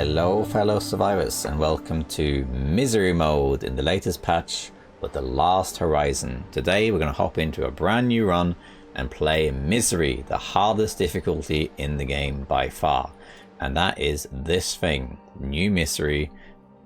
Hello fellow survivors and welcome to Misery Mode in the latest patch with the Last Horizon. Today we're going to hop into a brand new run and play Misery, the hardest difficulty in the game by far. And that is this thing, New Misery,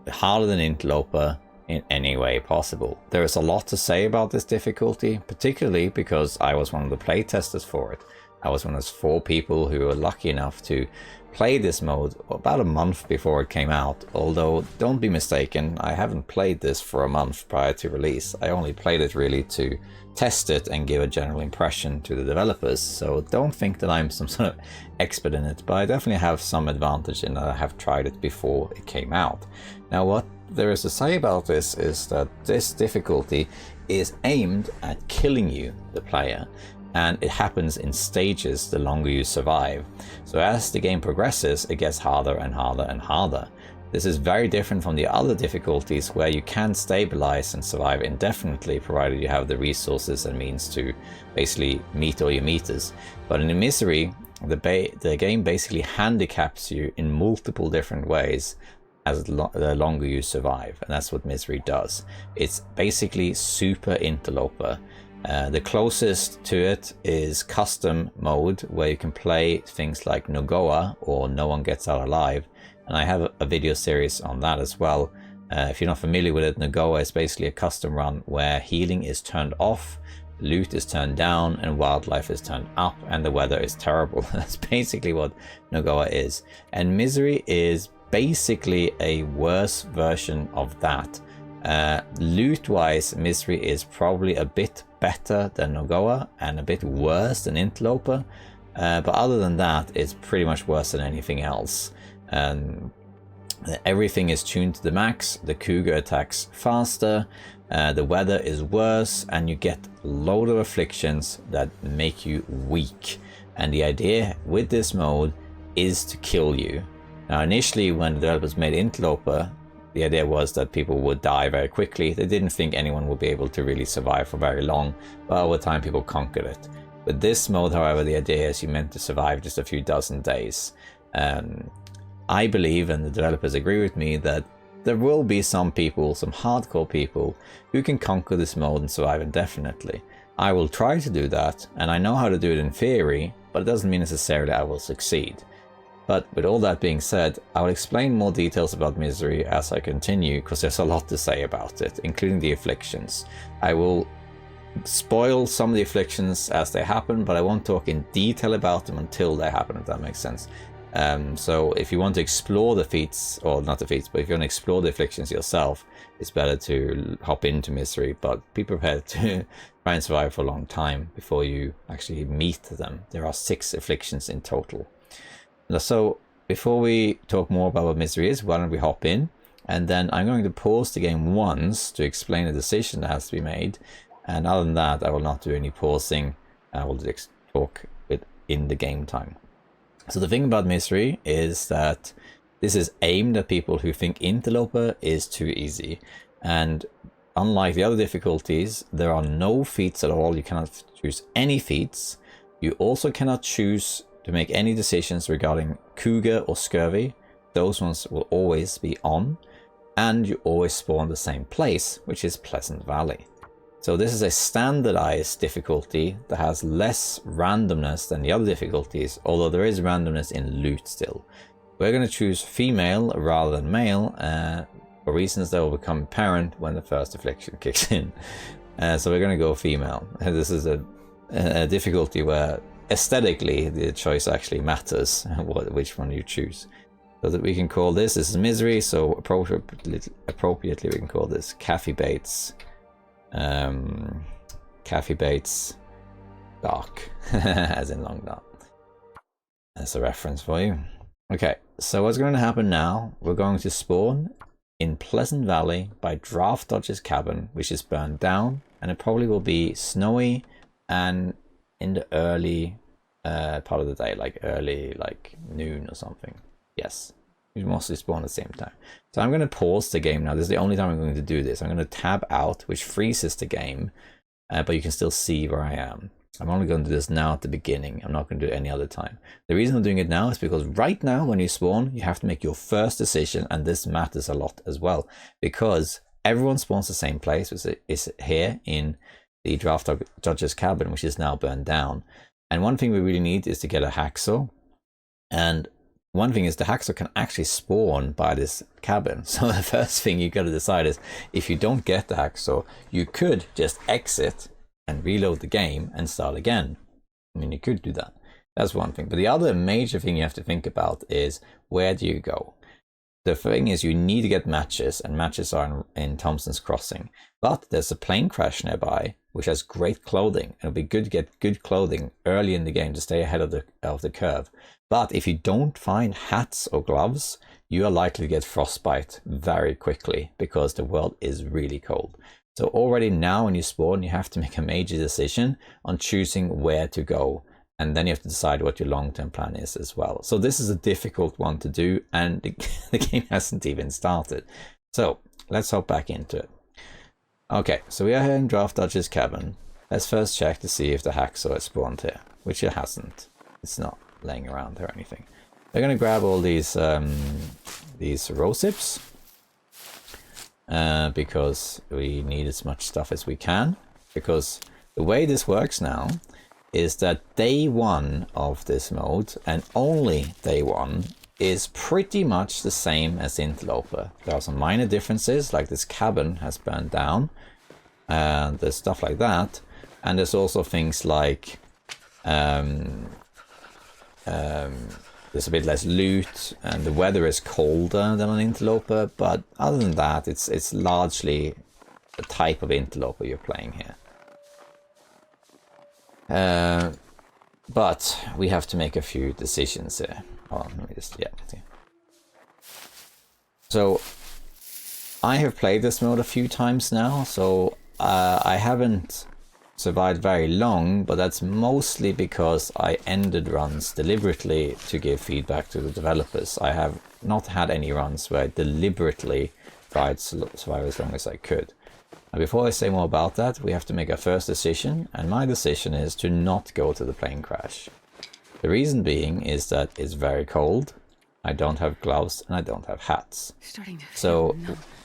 harder than Interloper in any way possible. There is a lot to say about this difficulty, particularly because I was one of the playtesters for it. I was one of those 4 people who were lucky enough to play this mode about a month before it came out, although don't be mistaken, I haven't played this for a month prior to release. I only played it really to test it and give a general impression to the developers, so don't think that I'm some sort of expert in it, but I definitely have some advantage in that I have tried it before it came out. Now what there is to say about this is that this difficulty is aimed at killing you, the player, and it happens in stages the longer you survive. So as the game progresses, it gets harder and harder and harder. This is very different from the other difficulties where you can stabilize and survive indefinitely provided you have the resources and means to basically meet all your meters. But in the Misery, the game basically handicaps you in multiple different ways as the longer you survive, and that's what Misery does. It's basically super Interloper. The closest to it is custom mode, where you can play things like Nogoa or No One Gets Out Alive, and I have a video series on that as well. If you're not familiar with it, Nogoa is basically a custom run where healing is turned off, loot is turned down, and wildlife is turned up, and the weather is terrible. That's basically what Nogoa is. And Misery is basically a worse version of that. Loot wise, Misery is probably a bit better than Nogoa and a bit worse than Interloper, but other than that it's pretty much worse than anything else. Everything is tuned to the max, the cougar attacks faster, the weather is worse, and you get a load of afflictions that make you weak, and the idea with this mode is to kill you. Now initially when the developers made Interloper, the idea was that people would die very quickly. They didn't think anyone would be able to really survive for very long, but over time people conquered it. With this mode, however, the idea is you're meant to survive just a few dozen days. I believe, and the developers agree with me, that there will be some people, some hardcore people, who can conquer this mode and survive indefinitely. I will try to do that, and I know how to do it in theory, but it doesn't mean necessarily I will succeed. But with all that being said, I will explain more details about Misery as I continue, because there's a lot to say about it, including the afflictions. I will spoil some of the afflictions as they happen, but I won't talk in detail about them until they happen, if that makes sense. So if you want to explore the feats, or not the feats, but if you want to explore the afflictions yourself, it's better to hop into Misery, but be prepared to try and survive for a long time before you actually meet them. There are 6 afflictions in total. So before we talk more about what Misery is, why don't we hop in, and then I'm going to pause the game once to explain the decision that has to be made, and other than that I will not do any pausing. I will just talk in the game time. So the thing about Misery is that this is aimed at people who think Interloper is too easy, and unlike the other difficulties, there are no feats at all. You cannot choose any feats. You also cannot choose to make any decisions regarding cougar or scurvy. Those ones will always be on, and you always spawn the same place, which is Pleasant Valley. So this is a standardized difficulty that has less randomness than the other difficulties, although there is randomness in loot still. We're going to choose female rather than male, for reasons that will become apparent when the first affliction kicks in. So we're going to go female. This is a difficulty where aesthetically the choice actually matters, which one you choose. So that we can call this is Misery, so appropriately we can call this Caffey Bates. Caffey Bates Dark, as in long dark. That's a reference for you. Okay, so what's going to happen now, we're going to spawn in Pleasant Valley by Draft Dodger's cabin, which is burned down, and it probably will be snowy and in the early part of the day, like early, like noon or something. Yes, we mostly spawn at the same time. So I'm going to pause the game now. This is the only time I'm going to do this. I'm going to tab out, which freezes the game, but you can still see where I am. I'm only going to do this now at the beginning. I'm not going to do it any other time. The reason I'm doing it now is because right now when you spawn, you have to make your first decision, and this matters a lot as well, because everyone spawns the same place, which is here in the draft judge's cabin, which is now burned down. And one thing we really need is to get a hacksaw. And one thing is the hacksaw can actually spawn by this cabin. So the first thing you got to decide is, if you don't get the hacksaw, you could just exit and reload the game and start again. I mean, you could do that. That's one thing. But the other major thing you have to think about is, where do you go? The thing is, you need to get matches, and matches are in Thompson's Crossing. But there's a plane crash nearby, which has great clothing. It'll be good to get good clothing early in the game to stay ahead of the curve. But if you don't find hats or gloves, you are likely to get frostbite very quickly, because the world is really cold. So already now when you spawn, you have to make a major decision on choosing where to go. And then you have to decide what your long-term plan is as well. So this is a difficult one to do, and the game hasn't even started. So let's hop back into it. Okay, so we are here in Draft Dodge's cabin. Let's first check to see if the hacksaw is spawned here, which it hasn't. It's not laying around or anything. We're going to grab all these rosips, because we need as much stuff as we can. Because the way this works now is that day one of this mode, and only day one, is pretty much the same as interloper. There are some minor differences, like this cabin has burned down, and there's stuff like that. And there's also things like there's a bit less loot, and the weather is colder than on interloper. But other than that, it's largely the type of interloper you're playing here. But we have to make a few decisions here. Oh, let me just, yeah. So I have played this mode a few times now, so I haven't survived very long, but that's mostly because I ended runs deliberately to give feedback to the developers. I have not had any runs where I deliberately tried to survive as long as I could. And before I say more about that, we have to make our first decision, and my decision is to not go to the plane crash. The reason being is that it's very cold, I don't have gloves, and I don't have hats. So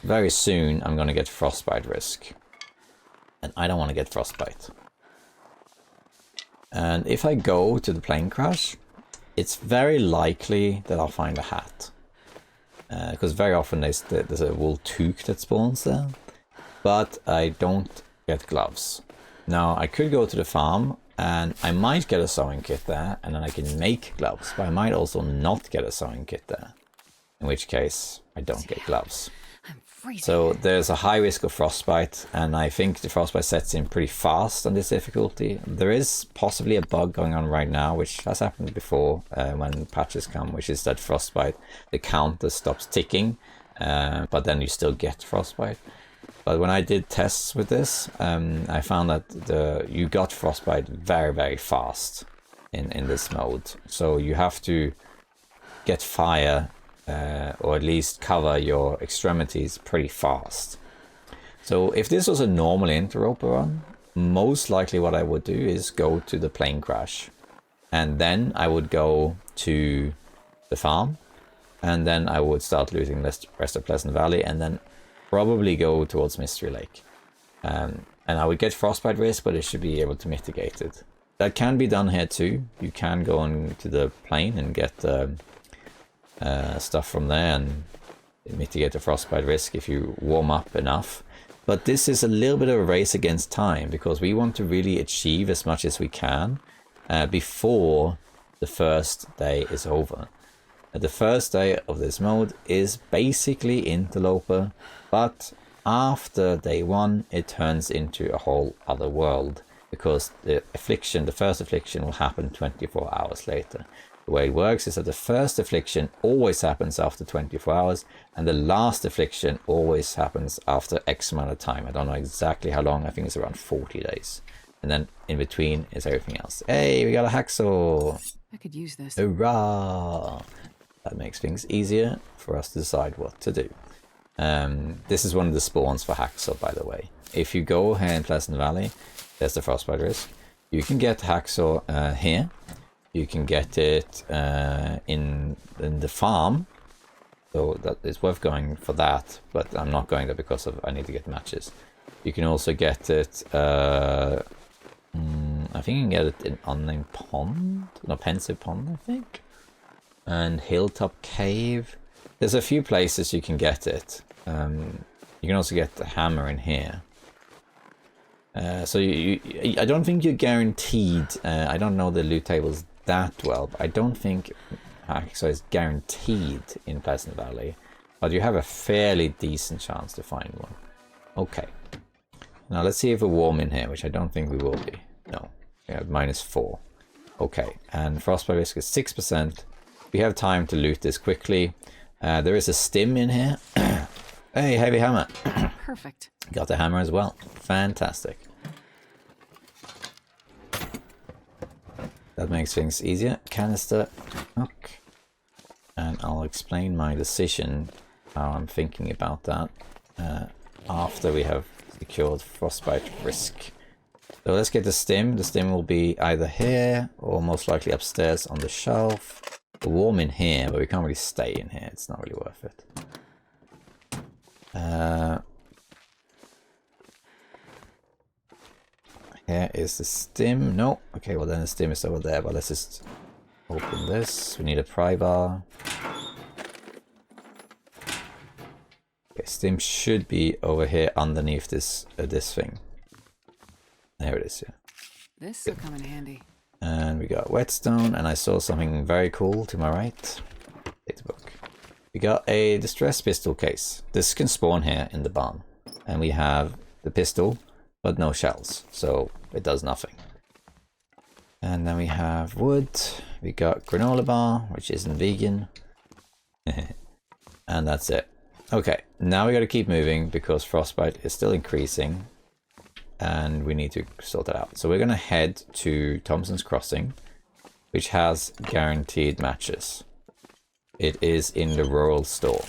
very soon I'm going to get frostbite risk. And I don't want to get frostbite. And if I go to the plane crash, it's very likely that I'll find a hat. Because very often there's a wool toque that spawns there. But I don't get gloves. Now I could go to the farm and I might get a sewing kit there, and then I can make gloves, but I might also not get a sewing kit there, in which case I don't get gloves. So there's a high risk of frostbite, and I think the frostbite sets in pretty fast on this difficulty. There is possibly a bug going on right now, which has happened before when patches come, which is that frostbite, the counter stops ticking, but then you still get frostbite. But when I did tests with this, I found that you got frostbite very, very fast in this mode. So you have to get fire, or at least cover your extremities pretty fast. So if this was a normal interloper run, most likely what I would do is go to the plane crash. And then I would go to the farm. And then I would start looting the rest of Pleasant Valley, and then probably go towards Mystery Lake. And I would get frostbite risk, but it should be able to mitigate it. That can be done here too. You can go on to the plane and get stuff from there and mitigate the frostbite risk if you warm up enough. But this is a little bit of a race against time, because we want to really achieve as much as we can before the first day is over. The first day of this mode is basically interloper, but after day one it turns into a whole other world, because the first affliction will happen 24 hours later. The way it works is that the first affliction always happens after 24 hours, and the last affliction always happens after X amount of time. I don't know exactly how long, I think it's around 40 days. And then in between is everything else. Hey, we got a hacksaw! I could use this. Hurrah! That makes things easier for us to decide what to do. This is one of the spawns for hacksaw, by the way. If you go here in Pleasant Valley, there's the frostbite risk. You can get hacksaw here. You can get it in the farm. So that it's worth going for that, but I'm not going there because I need to get matches. You can also get it, I think you can get it in Unnamed Pond, no, Pensive Pond, I think. And Hilltop Cave. There's a few places you can get it. You can also get the hammer in here. So I don't think you're guaranteed, I don't know the loot tables that well, but I don't think hacksaw is guaranteed in Pleasant Valley, but you have a fairly decent chance to find one. Okay, now let's see if we're warm in here, which I don't think we will be. No, we have -4. Okay, and frostbite risk is 6%. We have time to loot this quickly. There is a stim in here. Hey, heavy hammer. Perfect. Got the hammer as well. Fantastic. That makes things easier. Canister. Okay. And I'll explain my decision, how I'm thinking about that, after we have secured frostbite risk. So let's get the stim. The stim will be either here or most likely upstairs on the shelf. We're warm in here, but we can't really stay in here. It's not really worth it. Here is the stim. No. Okay, well then the stim is over there, but let's just open this. We need a pry bar. Okay, stim should be over here underneath this thing. There it is, yeah. This will come in handy. And we got whetstone, and I saw something very cool to my right. Data book. We got a distress pistol case. This can spawn here in the barn. And we have the pistol, but no shells, so it does nothing. And then we have wood. We got granola bar, which isn't vegan. And that's it. Okay, now we gotta keep moving because frostbite is still increasing. And we need to sort that out. So we're gonna head to Thompson's Crossing, which has guaranteed matches. It is in the rural store.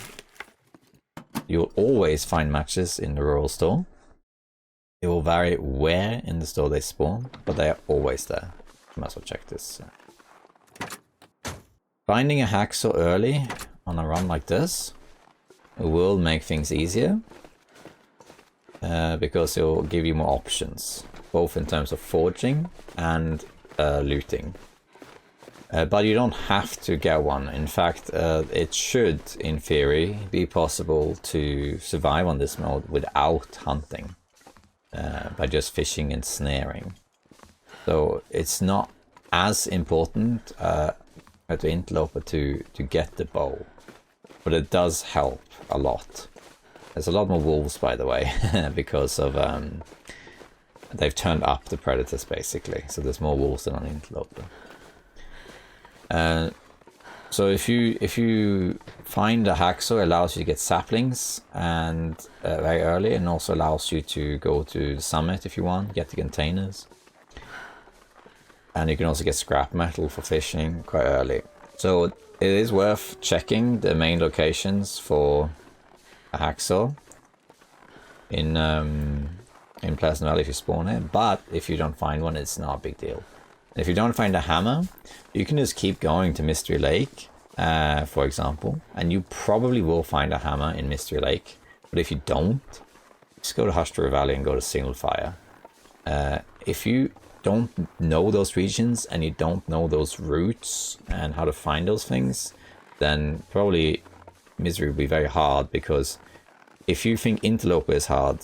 You'll always find matches in the rural store. It will vary where in the store they spawn, but they are always there. You might as well check this. Finding a hacksaw early on a run like this will make things easier. Because it will give you more options, both in terms of forging and looting. But you don't have to get one. In fact, it should, in theory, be possible to survive on this mode without hunting, by just fishing and snaring. So it's not as important at the interloper to get the bow, but it does help a lot. There's a lot more wolves, by the way, because of they've turned up the predators basically. So there's more wolves than on interloper. So if you find a hacksaw, it allows you to get saplings and very early, and also allows you to go to the summit if you want, get the containers, and you can also get scrap metal for fishing quite early. So it is worth checking the main locations for a hacksaw in Pleasant Valley if you spawn it, but if you don't find one, it's not a big deal. And if you don't find a hammer, you can just keep going to Mystery Lake, for example, and you probably will find a hammer in Mystery Lake. But if you don't, just go to Hushtree Valley and go to Single Fire. If you don't know those regions and you don't know those routes and how to find those things, then probably Misery will be very hard, because if you think Interloper is hard,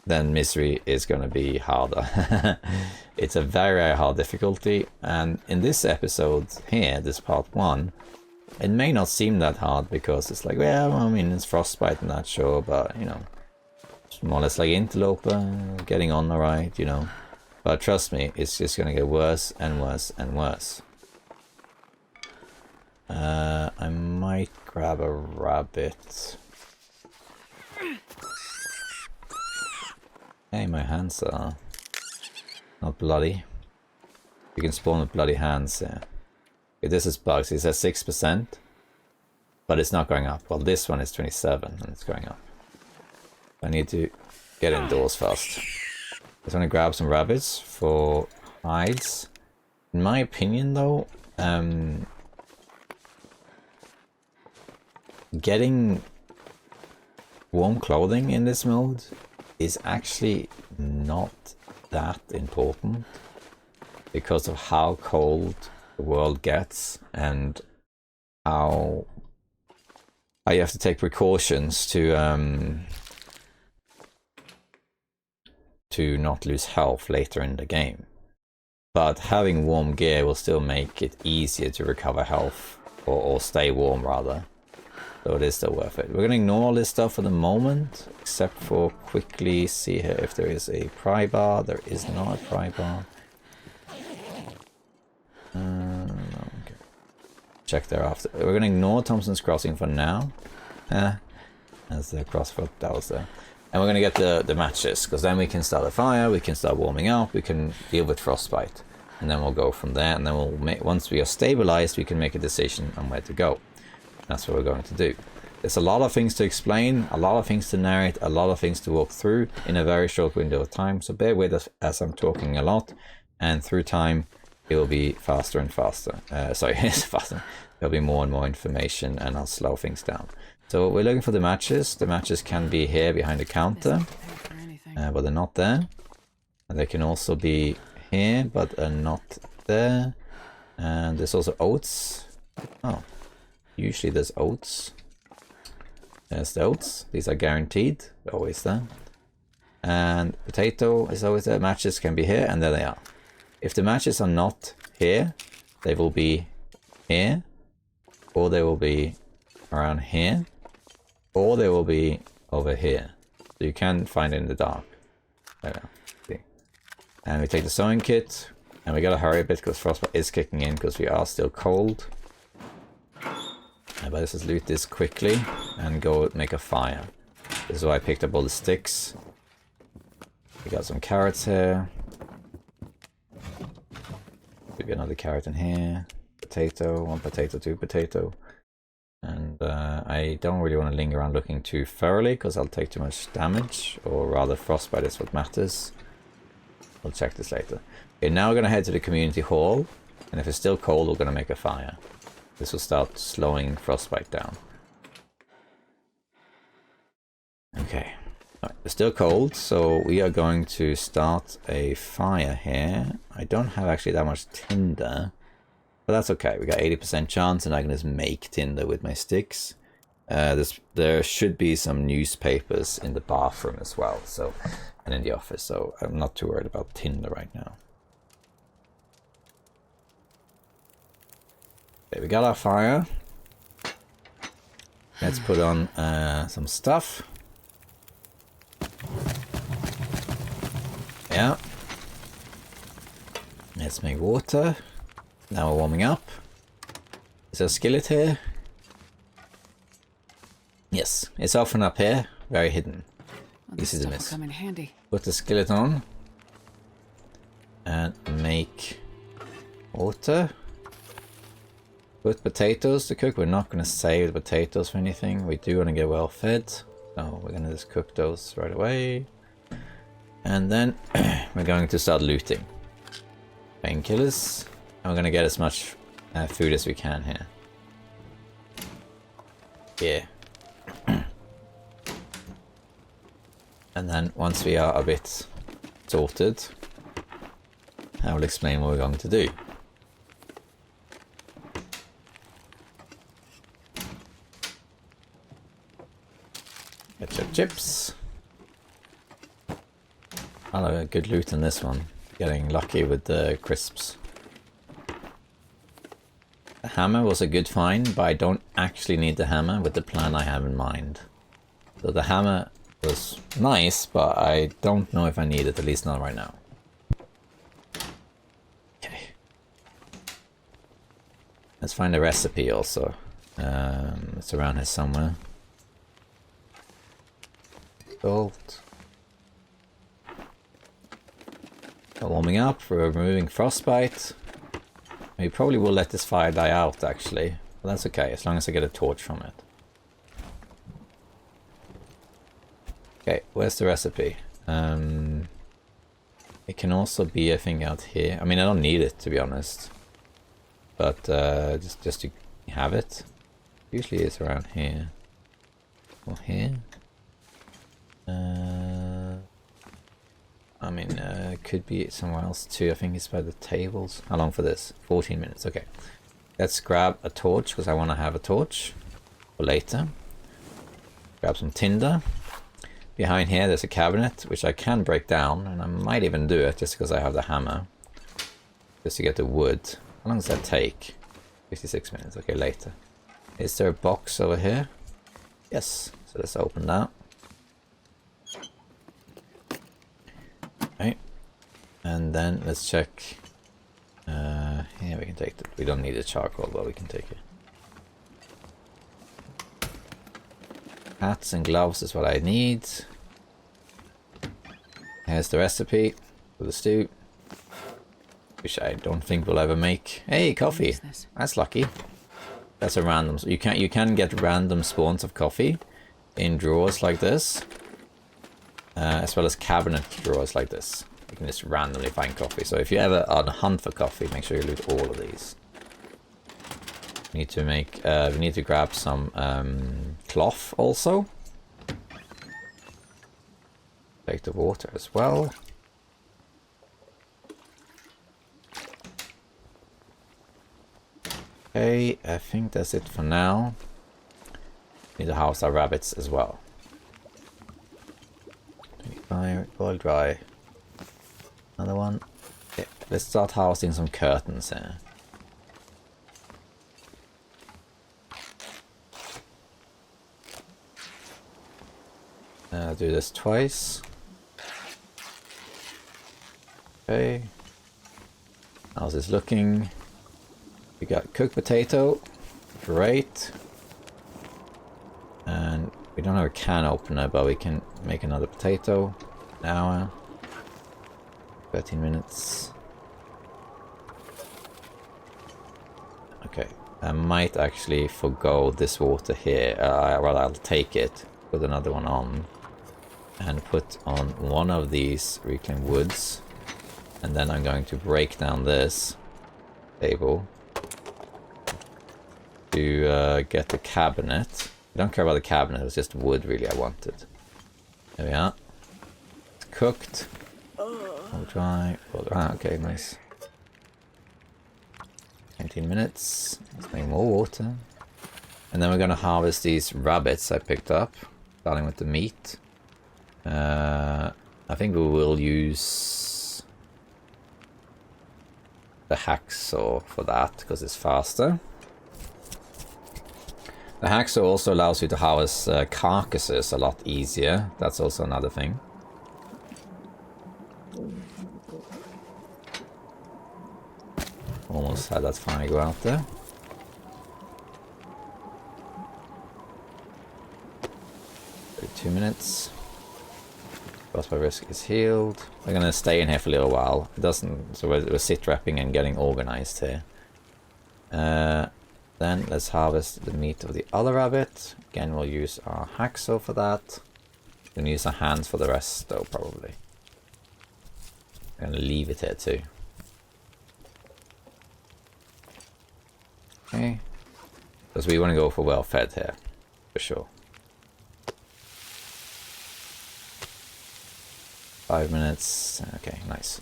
then Misery is going to be harder. It's a very, very hard difficulty, and in this episode here, this part 1, it may not seem that hard because it's like, well, I mean, it's frostbite and that, sure, but, you know, it's more or less like Interloper, getting on alright, you know. But trust me, it's just going to get worse and worse and worse. I might grab a rabbit. Hey, my hands are not bloody. You can spawn with bloody hands here. Okay, this is bugs. It says 6%, but it's not going up. Well, this one is 27 and it's going up. I need to get indoors first. I just want to grab some rabbits for hides. In my opinion though, getting warm clothing in this mode is actually not that important because of how cold the world gets and how you have to take precautions to not lose health later in the game. But having warm gear will still make it easier to recover health, or stay warm rather. So it is still worth it. We're going to ignore all this stuff for the moment, except for quickly see here if there is a pry bar. There is not a pry bar. No, okay. Check thereafter. We're going to ignore Thompson's Crossing for now. As the crossfoot that was there. And we're going to get the matches, because then we can start a fire, we can start warming up, we can deal with frostbite. And then we'll go from there, and then we'll make, once we are stabilized, we can make a decision on where to go. That's what we're going to do. There's a lot of things to explain, a lot of things to narrate, a lot of things to walk through in a very short window of time. So bear with us as I'm talking a lot, and through time it will be faster and faster. Sorry, it's faster. There'll be more and more information, and I'll slow things down. So we're looking for the matches. The matches can be here behind the counter, but they're not there. And they can also be here, but are not there. And there's also oats. Oh, usually there's oats. There's the oats. These are guaranteed, they're always there. And potato is always there. Matches can be here, and there they are. If the matches are not here, they will be here, or they will be around here, or they will be over here. So you can find it in the dark. There. See. And we take the sewing kit, and we gotta hurry a bit because frostbite is kicking in because we are still cold. But let's just loot this quickly and go make a fire. This is why I picked up all the sticks. We got some carrots here. We got another carrot in here. Potato, one potato, two potato. And I don't really want to linger around looking too thoroughly because I'll take too much damage, or rather frostbite is what matters. We'll check this later. Okay, now we're going to head to the community hall, and if it's still cold we're going to make a fire. This will start slowing frostbite down. Okay, right, it's still cold, so we are going to start a fire here. I don't have actually that much tinder. But that's okay, we got 80% chance, and I can just make tinder with my sticks. There should be some newspapers in the bathroom as well, so, and in the office, so I'm not too worried about tinder right now. Okay, we got our fire. Let's put on some stuff. Yeah. Let's make water. Now we're warming up. Is there a skillet here? Yes, it's often up here, very hidden. Well, this is a miss. Come in handy. Put the skillet on and make water. Put potatoes to cook. We're not going to save the potatoes for anything. We do want to get well fed, so we're going to just cook those right away. And then we're going to start looting. Painkillers. And we're going to get as much food as we can here. Yeah. And then once we are a bit sorted, I will explain what we're going to do. Get your chips. I know, good loot in this one. Getting lucky with the crisps. The hammer was a good find, but I don't actually need the hammer with the plan I have in mind. So the hammer was nice, but I don't know if I need it, at least not right now. Okay. Let's find a recipe also. It's around here somewhere. Gold. Warming up, we're removing frostbite. We probably will let this fire die out actually, but that's okay as long as I get a torch from it. Okay, where's the recipe? It can also be, I think, out here. I mean, I don't need it, to be honest. But just to have it. Usually it's around here. Or here. I mean, it could be somewhere else too. I think it's by the tables. How long for this? 14 minutes. Okay. Let's grab a torch, because I want to have a torch for later. Grab some tinder. Behind here there's a cabinet, which I can break down, and I might even do it just because I have the hammer. Just to get the wood. How long does that take? 56 minutes. Okay, later. Is there a box over here? Yes. So let's open that. Okay. And then let's check. Here we can take it. We don't need a charcoal, but we can take it. Hats and gloves is what I need. Here's the recipe for the stew, which I don't think we'll ever make. Hey, coffee! That's lucky. That's a random. You can get random spawns of coffee in drawers like this, as well as cabinet drawers like this. You can just randomly find coffee. So if you ever are on a hunt for coffee, make sure you loot all of these. We need to make. We need to grab some cloth also. Take the water as well. Okay, I think that's it for now. Need to house our rabbits as well. 25, boil dry. Another one. Okay, let's start housing some curtains here. Do this twice. Okay. How's this looking? We got cooked potato. Great. And we don't have a can opener, but we can make another potato. An hour. 13 minutes. Okay. I might actually forgo this water here. Well, I'll take it. Put another one on. And put on one of these reclaimed woods. And then I'm going to break down this table to get the cabinet. I don't care about the cabinet, it was just wood really I wanted. There we are. It's cooked. All dry. Okay, nice. 19 minutes. Let's make more water. And then we're going to harvest these rabbits I picked up. Starting with the meat. I think we will use the hacksaw for that because it's faster. The hacksaw also allows you to harvest carcasses a lot easier. That's also another thing. Almost had that finally go out there. Two minutes. Frostbite risk is healed. We're gonna stay in here for a little while. It doesn't, so we're sit repping and getting organized here. Then let's harvest the meat of the other rabbit. Again, we'll use our hacksaw for that. We're gonna use our hands for the rest, though, probably. We're gonna leave it here too. Okay, because we want to go for well fed here, for sure. 5 minutes. Okay, nice.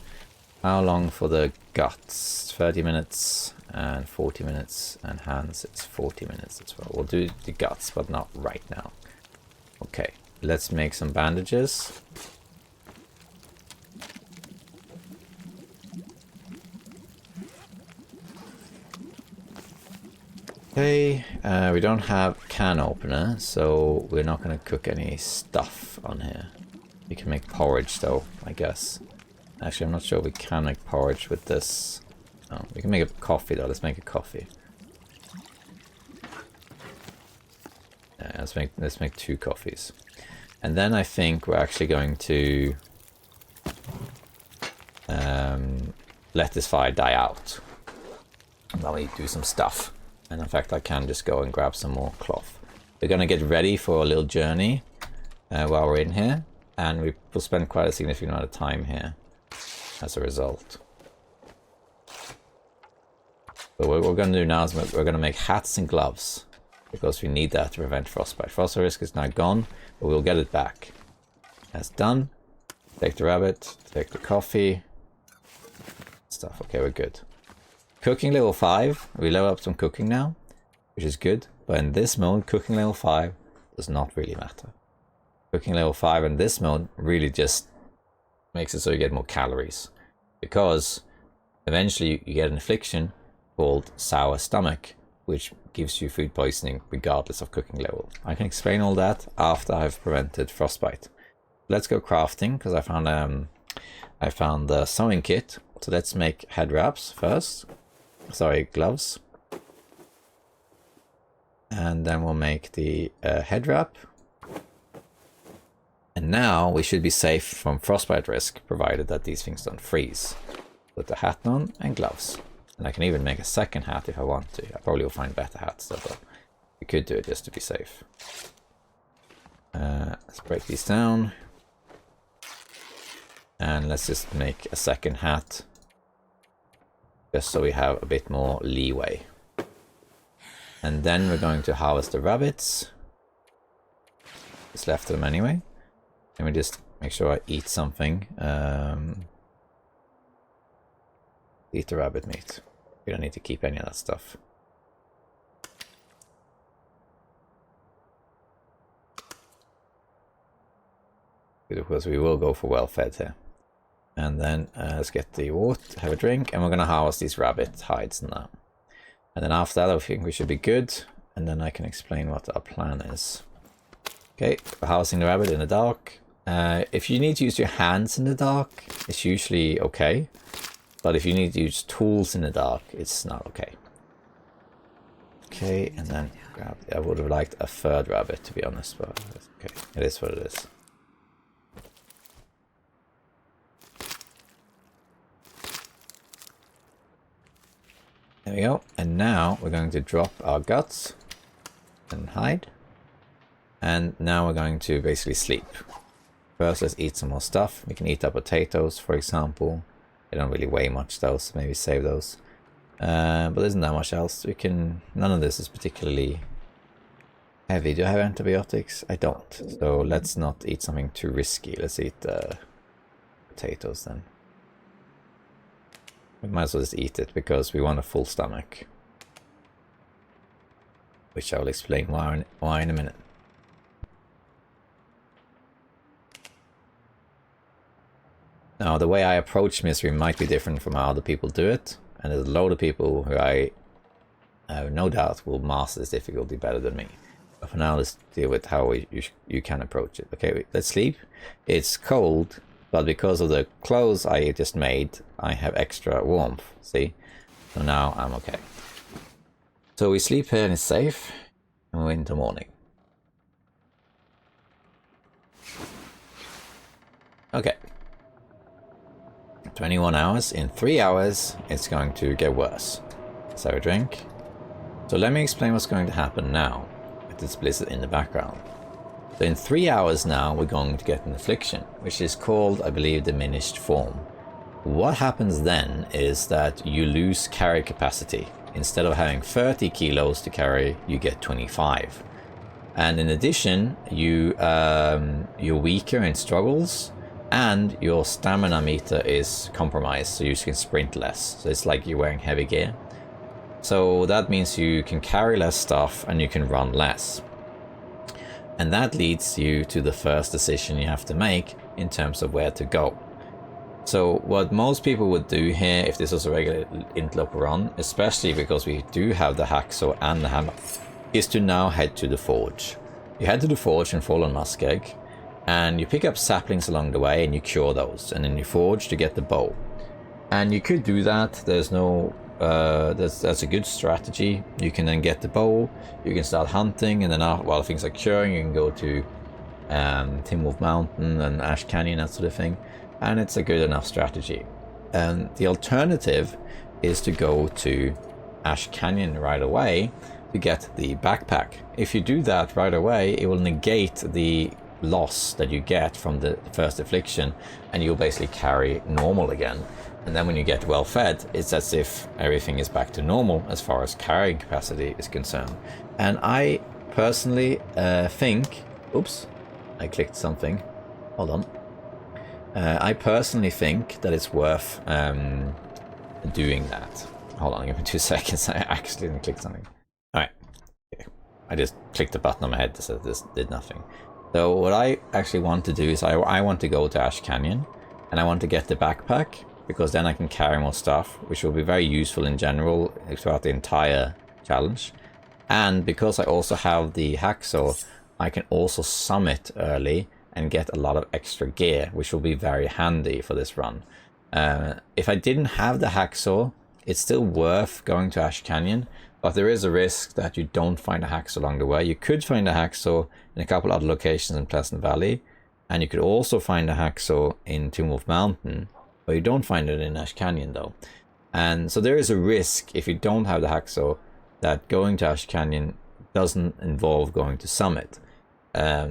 How long for the guts? 30 minutes and 40 minutes. And hands, it's 40 minutes as well. We'll do the guts, but not right now. Okay, let's make some bandages. Okay, we don't have can opener, so we're not going to cook any stuff on here. We can make porridge though, I guess. Actually, I'm not sure we can make porridge with this. Oh, we can make a coffee though. Let's make a coffee. Yeah, let's make 2 coffees. And then I think we're actually going to let this fire die out. And then we do some stuff. And in fact, I can just go and grab some more cloth. We're going to get ready for a little journey while we're in here. And we will spend quite a significant amount of time here. as a result. So what we're going to do now is we're going to make hats and gloves, because we need that to prevent frostbite. Frostbite risk is now gone, but we'll get it back. That's done. Take the rabbit, take the coffee, stuff. Okay, we're good. Cooking level 5, we level up some cooking now, which is good. But in this mode, cooking level 5 does not really matter. Cooking level 5 in this mode really just makes it so you get more calories, because eventually you get an affliction called sour stomach, which gives you food poisoning regardless of cooking level. I can explain all that after I've prevented frostbite. Let's go crafting, because I found the sewing kit. So let's make head wraps first. Sorry, gloves. And then we'll make the head wrap. And now we should be safe from frostbite risk, provided that these things don't freeze. Put the hat on and gloves. And I can even make a second hat if I want to. I probably will find better hats though, but we could do it just to be safe. Let's break these down. And let's just make a second hat, just so we have a bit more leeway. And then we're going to harvest the rabbits. Just left them anyway. Let me just make sure I eat something. Eat the rabbit meat. We don't need to keep any of that stuff. Because we will go for well fed here. And then let's get the water, have a drink, and we're going to harvest these rabbit hides now. And then after that I think we should be good, and then I can explain what our plan is. Okay, we're harvesting the rabbit in the dark. If you need to use your hands in the dark, it's usually okay. But if you need to use tools in the dark, it's not okay. Okay, and then grab. I would have liked a third rabbit, to be honest, but okay, it is what it is. There we go. And now we're going to drop our guts and hide. And now we're going to basically sleep. First, let's eat some more stuff. We can eat our potatoes, for example. They don't really weigh much though, so maybe save those. But there isn't that much else. We can. None of this is particularly heavy. Do I have antibiotics? I don't. So let's not eat something too risky. Let's eat potatoes then. We might as well just eat it because we want a full stomach. Which I will explain why in a minute. Now, the way I approach mystery might be different from how other people do it. And there's a load of people who I have no doubt will master this difficulty better than me. But for now, let's deal with how you can approach it. Okay, let's sleep. It's cold, but because of the clothes I just made, I have extra warmth. See? So now I'm okay. So we sleep here and it's safe. And we're into morning. Okay. 21 hours. In 3 hours, it's going to get worse. Let's have a drink. So let me explain what's going to happen now with this blizzard in the background. So in 3 hours now, we're going to get an affliction, which is called, I believe, diminished form. What happens then is that you lose carry capacity. Instead of having 30 kilos to carry, you get 25. And in addition, you're weaker in struggles, and your stamina meter is compromised, so you can sprint less. So it's like you're wearing heavy gear. So that means you can carry less stuff and you can run less. And that leads you to the first decision you have to make in terms of where to go. So what most people would do here, if this was a regular interloper run, especially because we do have the hacksaw and the hammer, is to now head to the forge. You head to the forge in Fallen Muskeg, and you pick up saplings along the way and you cure those, and then you forge to get the bow. And you could do that. There's no that's a good strategy. You can then get the bow, you can start hunting, and then while things are curing, you can go to Tin Wolf Mountain and Ash Canyon, that sort of thing, and it's a good enough strategy. And the alternative is to go to Ash Canyon right away to get the backpack. If you do that right away, it will negate the loss that you get from the first affliction, and you'll basically carry normal again. And then when you get well fed, it's as if everything is back to normal as far as carrying capacity is concerned. And I personally think, oops, I clicked something, hold on. I personally think that it's worth doing that. Hold on, give me 2 seconds. I accidentally clicked something. Alright, okay. I just clicked the button on my head that said this did nothing. So what I actually want to do is I want to go to Ash Canyon, and I want to get the backpack, because then I can carry more stuff, which will be very useful in general throughout the entire challenge. And because I also have the hacksaw, I can also summit early and get a lot of extra gear, which will be very handy for this run. If I didn't have the hacksaw, it's still worth going to Ash Canyon, but there is a risk that you don't find a hacksaw along the way. You could find a hacksaw in a couple other locations in Pleasant Valley, and you could also find a hacksaw in Tomb Wolf Mountain, but you don't find it in Ash Canyon though. And so there is a risk, if you don't have the hacksaw, that going to Ash Canyon doesn't involve going to Summit.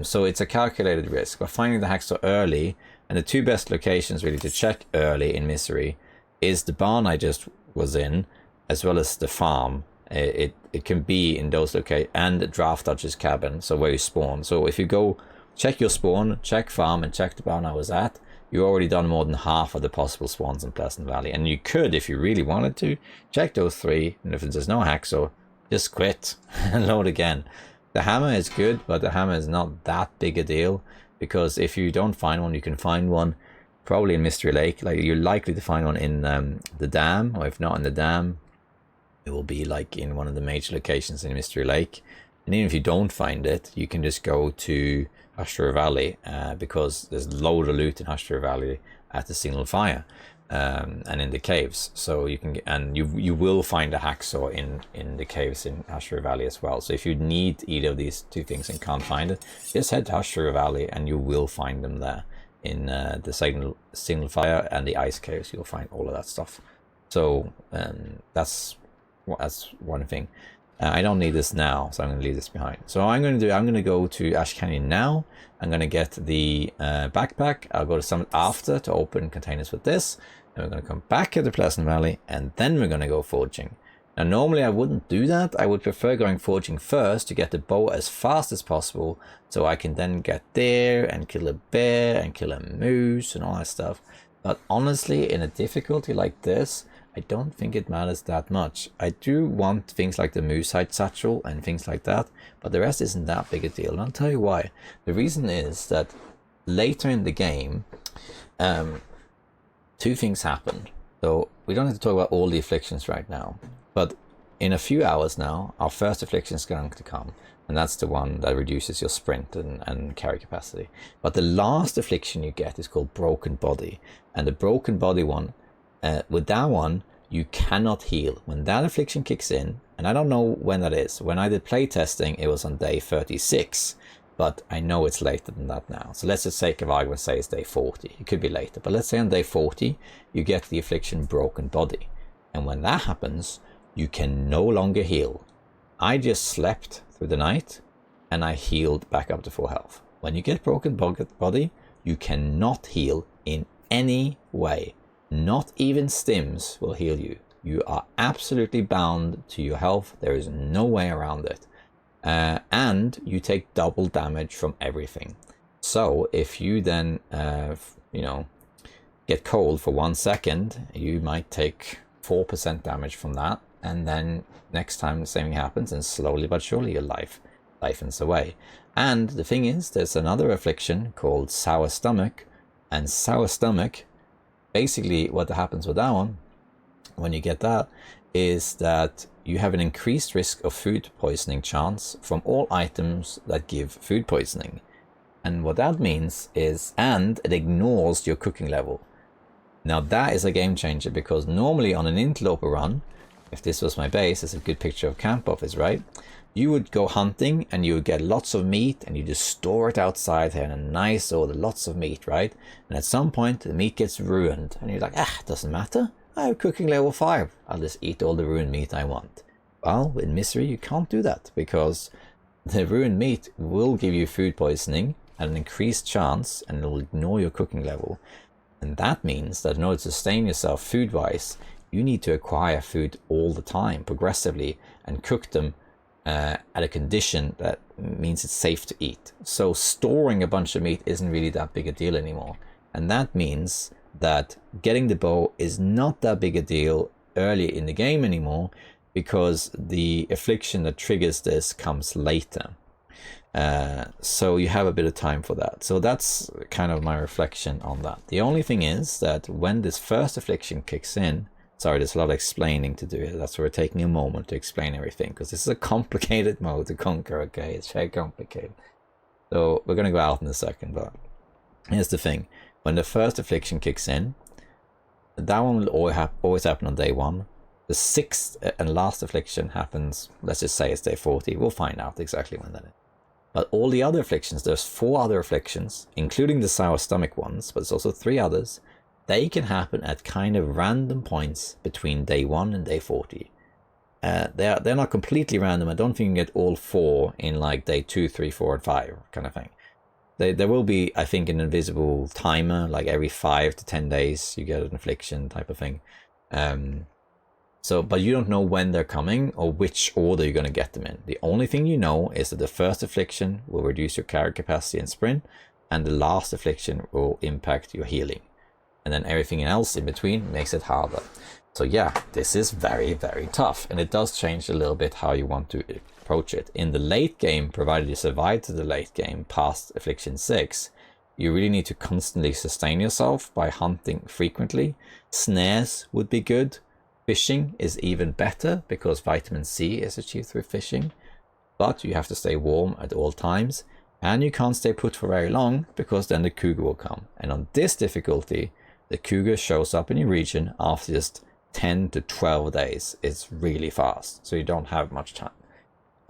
So it's a calculated risk. But finding the hacksaw early, and the two best locations really to check early in Misery is the barn I just was in, as well as the farm. It can be in those locations, and the Draft Dodger's cabin, so where you spawn. So if you go check your spawn, check farm, and check the barn I was at, you've already done more than half of the possible spawns in Pleasant Valley. And you could, if you really wanted to, check those three, and if there's no hacksaw, just quit and load again. The hammer is good, but the hammer is not that big a deal, because if you don't find one, you can find one probably in Mystery Lake. Like, you're likely to find one in the dam, or if not in the dam, it will be like in one of the major locations in Mystery Lake. And even if you don't find it, you can just go to Hushra Valley, because there's a load of loot in Hushra Valley at the Signal Fire, and in the caves. So you can, and you will find a hacksaw in the caves in Hushra Valley as well. So if you need either of these two things and can't find it, just head to Hushra Valley and you will find them there. In the Signal Fire and the Ice Caves, you'll find all of that stuff. So that's one thing. I don't need this now, so I'm going to leave this behind. So I'm going to go to Ash Canyon now. I'm going to get the backpack. I'll go to Summit after to open containers with this. And we're going to come back into Pleasant Valley, and then we're going to go forging. Now, normally I wouldn't do that. I would prefer going forging first to get the bow as fast as possible, so I can then get there and kill a bear and kill a moose and all that stuff. But honestly, in a difficulty like this, I don't think it matters that much. I do want things like the Moosehide Satchel and things like that, but the rest isn't that big a deal. And I'll tell you why. The reason is that later in the game, two things happen. So we don't have to talk about all the afflictions right now, but in a few hours now, our first affliction is going to come. And that's the one that reduces your sprint and carry capacity. But the last affliction you get is called Broken Body. And the Broken Body one, with that one, you cannot heal. When that affliction kicks in, and I don't know when that is. When I did playtesting, it was on day 36. But I know it's later than that now. So let's just sake of argument say it's day 40. It could be later. But let's say on day 40, you get the affliction Broken Body. And when that happens, you can no longer heal. I just slept through the night and I healed back up to full health. When you get Broken Body, you cannot heal in any way. Not even stims will heal you. You are absolutely bound to your health. There is no way around it. And you take double damage from everything. So if you then, get cold for 1 second, you might take 4% damage from that. And then next time the same thing happens, and slowly but surely your life lifens away. And the thing is, there's another affliction called Sour Stomach. And Sour Stomach, basically what happens with that one, when you get that, is that you have an increased risk of food poisoning chance from all items that give food poisoning. And what that means is, and it ignores your cooking level. Now that is a game changer, because normally on an interloper run, if this was my base, it's a good picture of camp office, right? You would go hunting and you would get lots of meat and you just store it outside here in a nice order, lots of meat, right? And at some point the meat gets ruined and you're like, it doesn't matter. I have cooking level 5. I'll just eat all the ruined meat I want. Well, in Misery you can't do that, because the ruined meat will give you food poisoning at an increased chance, and it'll ignore your cooking level. And that means that in order to sustain yourself food-wise, you need to acquire food all the time, progressively, and cook them at a condition that means it's safe to eat. So storing a bunch of meat isn't really that big a deal anymore. And that means that getting the bow is not that big a deal early in the game anymore, because the affliction that triggers this comes later. So you have a bit of time for that. So that's kind of my reflection on that. The only thing is that when this first affliction kicks in, sorry, there's a lot of explaining to do. That's why we're taking a moment to explain everything, because this is a complicated mode to conquer, okay? It's very complicated. So we're going to go out in a second, but here's the thing. When the first affliction kicks in, that one will always happen on day 1. The 6th and last affliction happens, let's just say it's day 40. We'll find out exactly when that is. But all the other afflictions, there's 4 other afflictions, including the sour stomach ones, but there's also 3 others. They can happen at kind of random points between day 1 and day 40. They're not completely random. I don't think you can get all 4 in like day 2, 3, 4, and 5 kind of thing. There will be, I think, an invisible timer, like every 5 to 10 days you get an affliction type of thing. But you don't know when they're coming or which order you're going to get them in. The only thing you know is that the first affliction will reduce your carry capacity and sprint, and the last affliction will impact your healing. And then everything else in between makes it harder. So yeah, this is very, very tough, and it does change a little bit how you want to approach it. In the late game, provided you survive to the late game past affliction 6, you really need to constantly sustain yourself by hunting frequently. Snares would be good. Fishing is even better because vitamin C is achieved through fishing, but you have to stay warm at all times, and you can't stay put for very long because then the cougar will come. And on this difficulty, the cougar shows up in your region after just 10 to 12 days. It's really fast, so you don't have much time.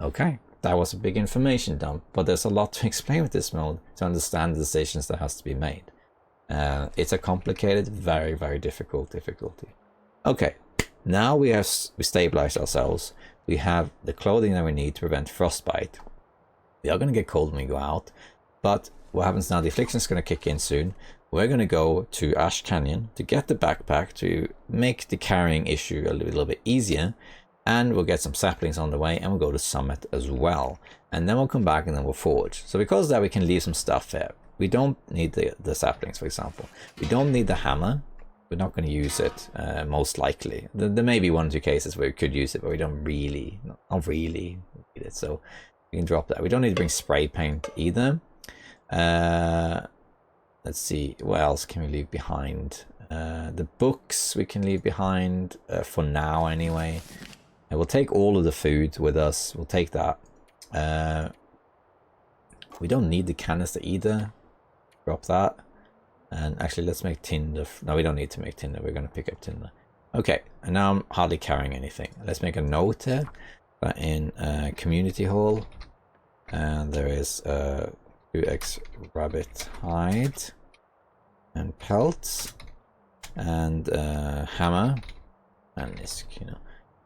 Okay, that was a big information dump, but there's a lot to explain with this mode to understand the decisions that has to be made. It's a complicated, very, very difficult difficulty. Okay, now we stabilized ourselves. We have the clothing that we need to prevent frostbite. We are going to get cold when we go out, but what happens now, the affliction is going to kick in soon. We're going to go to Ash Canyon to get the backpack to make the carrying issue a little bit easier, and we'll get some saplings on the way, and we'll go to Summit as well, and then we'll come back and then we'll forge. So because of that, we can leave some stuff here. We don't need the saplings, for example. We don't need the hammer. We're not going to use it, most likely. There may be 1 or 2 cases where we could use it, but we don't really, not really need it, so we can drop that. We don't need to bring spray paint either. Let's see, what else can we leave behind? The books we can leave behind for now anyway. And we'll take all of the food with us. We'll take that. We don't need the canister either. Drop that. And actually, let's make tinder. No, we don't need to make tinder. We're going to pick up tinder. Okay, and now I'm hardly carrying anything. Let's make a note here. In community hall. And there is 2x rabbit hide. And pelts. And hammer. And this, you know.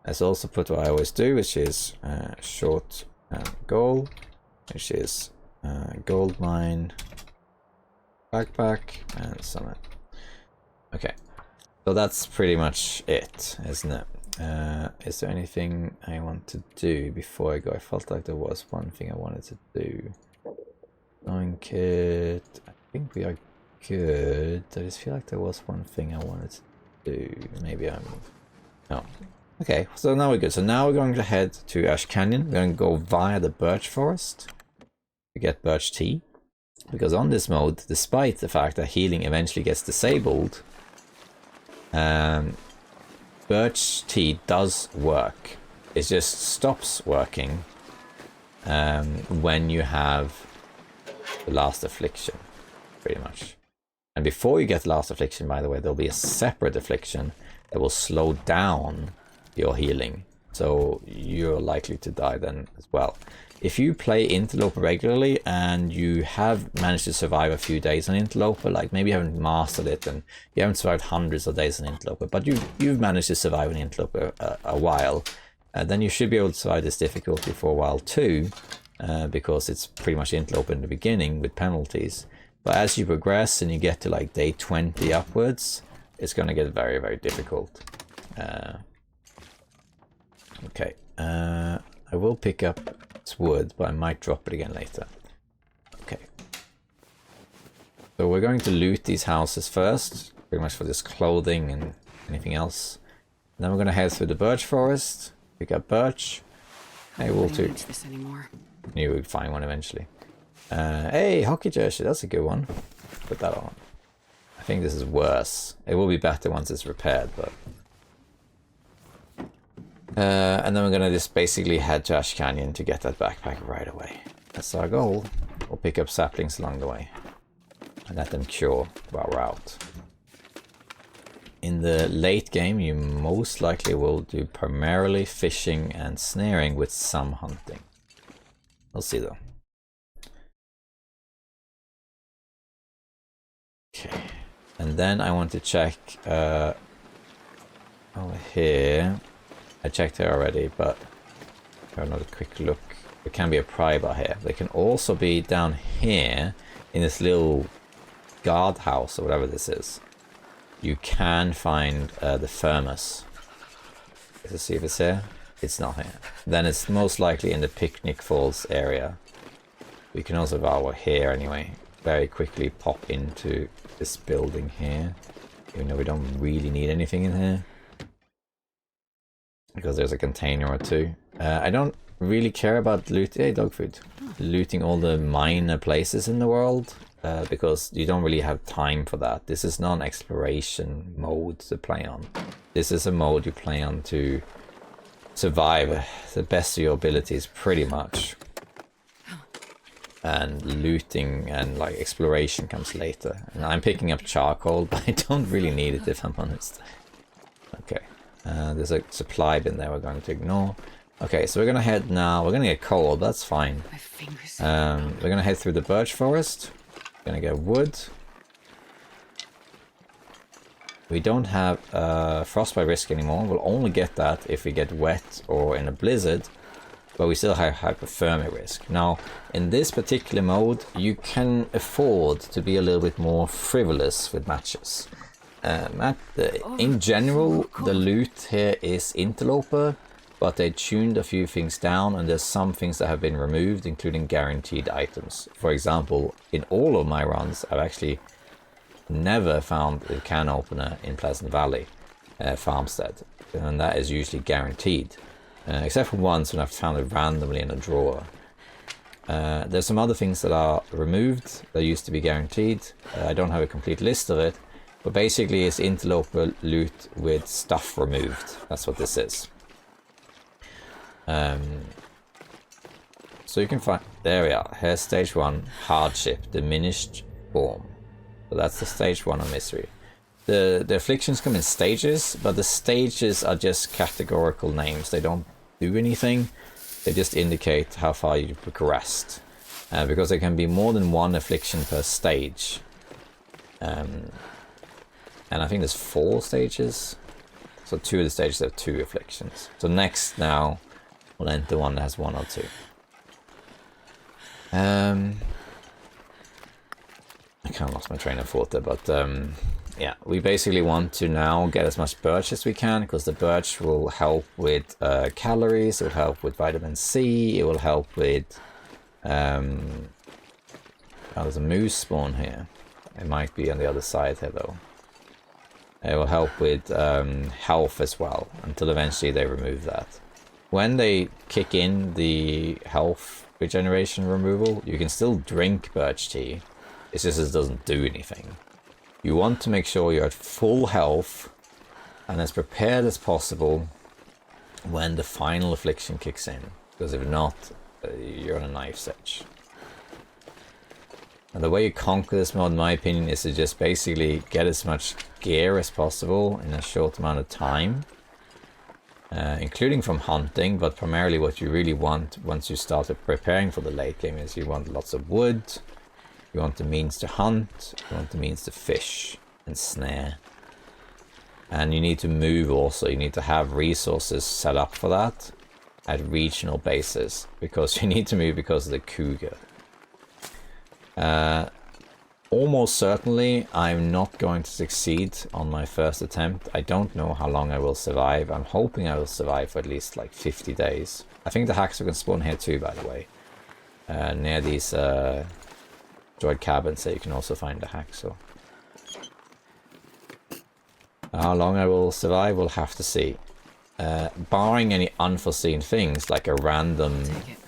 Let's also put what I always do, which is short and gold, which is gold mine, backpack, and summit. Okay, so that's pretty much it, isn't it? Is there anything I want to do before I go? I felt like there was one thing I wanted to do. Going kit. I think we are good. I just feel like there was one thing I wanted to do. Maybe I'm... No. Okay, so now we're good. So now we're going to head to Ash Canyon. We're going to go via the birch forest to get birch tea. Because on this mode, despite the fact that healing eventually gets disabled, birch tea does work. It just stops working when you have the last affliction, pretty much. And before you get the last affliction, by the way, there'll be a separate affliction that will slow down your healing, so you're likely to die then as well. If you play interloper regularly and you have managed to survive a few days on interloper, like maybe you haven't mastered it and you haven't survived hundreds of days on interloper, but you've managed to survive an interloper a while, then you should be able to survive this difficulty for a while too. because it's pretty much interloper in the beginning with penalties. But as you progress and you get to like day 20 upwards, it's going to get very, very difficult. Okay, I will pick up this wood, but I might drop it again later. Okay. So we're going to loot these houses first, pretty much for this clothing and anything else. And then we're going to head through the birch forest, pick up birch. Hey, we'll too. This anymore. You would find one eventually. Hey, hockey jersey, that's a good one. Put that on. I think this is worse. It will be better once it's repaired, but... and then we're gonna just basically head to Ash Canyon to get that backpack right away. That's our goal. We'll pick up saplings along the way and let them cure while we're out. In the late game, you most likely will do primarily fishing and snaring with some hunting. We'll see though. Okay, and then I want to check over here. I checked here already, but have another quick look. There can be a pry bar here. There can also be down here in this little guard house or whatever this is. You can find the thermos. Let's see if it's here. It's not here. Then it's most likely in the Picnic Falls area. We can also, while we're here anyway, very quickly pop into this building here. Even though we don't really need anything in here. Because there's a container or two. I don't really care about looting. Hey, dog food. Looting all the minor places in the world. Because you don't really have time for that. This is not an exploration mode to play on. This is a mode you play on to survive the best of your abilities, pretty much. And looting and like exploration comes later. And I'm picking up charcoal, but I don't really need it if I'm honest. Okay, there's a supply bin there we're going to ignore. Okay, so we're gonna head now. We're gonna get cold, that's fine. We're gonna head through the birch forest. Gonna get wood. We don't have frostbite risk anymore. We'll only get that if we get wet or in a blizzard, but we still have hypothermia risk. Now, in this particular mode, you can afford to be a little bit more frivolous with matches. In general, the loot here is interloper, but they tuned a few things down, and there's some things that have been removed, including guaranteed items. For example, in all of my runs, I've actually never found a can opener in Pleasant Valley farmstead, and that is usually guaranteed, except for once when I've found it randomly in a drawer. There's some other things that are removed that used to be guaranteed. I don't have a complete list of it, but basically it's interloper loot with stuff removed. That's what this is. So you can find, there we are, here's stage 1, hardship, diminished form. So that's the stage 1 of misery. The afflictions come in stages, but the stages are just categorical names. They don't do anything, they just indicate how far you progressed. Because there can be more than one affliction per stage. And I think there's 4 stages. So 2 of the stages have 2 afflictions. So next now, we'll enter one that has 1 or 2. I kind of lost my train of thought there, but yeah, we basically want to now get as much birch as we can, because the birch will help with calories, it will help with vitamin C, it will help with... oh, there's a moose spawn here. It might be on the other side here though. It will help with health as well, until eventually they remove that. When they kick in the health regeneration removal, you can still drink birch tea. It's just it doesn't do anything. You want to make sure you're at full health and as prepared as possible when the final affliction kicks in. Because if not, you're on a knife's edge. And the way you conquer this mode, in my opinion, is to just basically get as much gear as possible in a short amount of time. Including from hunting, but primarily what you really want once you start preparing for the late game is you want lots of wood, you want the means to hunt, you want the means to fish and snare. And you need to move also, you need to have resources set up for that. at regional bases, because you need to move because of the cougar. Almost certainly I'm not going to succeed on my first attempt. I don't know how long I will survive. I'm hoping I will survive for at least like 50 days. I think the hacksaw can spawn here too, by the way. Near these droid cabins, so you can also find the hacksaw. How long I will survive, we'll have to see. Barring any unforeseen things, like a random,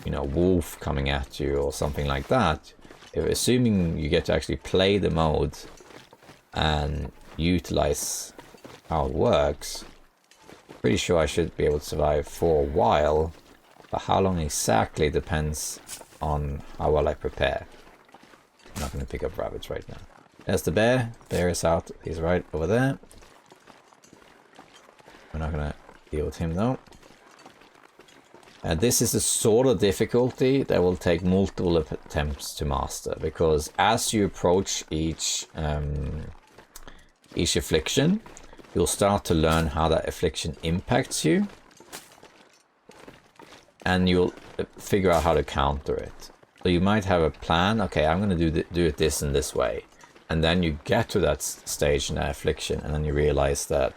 you know, wolf coming at you or something like that, assuming you get to actually play the mode and utilize how it works, pretty sure I should be able to survive for a while, but how long exactly depends on how well I prepare. I'm not going to pick up rabbits right now. There's the bear. Bear is out. He's right over there. We're not going to deal with him though. This is the sort of difficulty that will take multiple attempts to master, because as you approach each affliction, you'll start to learn how that affliction impacts you, and you'll figure out how to counter it. So you might have a plan. Okay, I'm going to do it this and this way, and then you get to that stage in that affliction, and then you realize that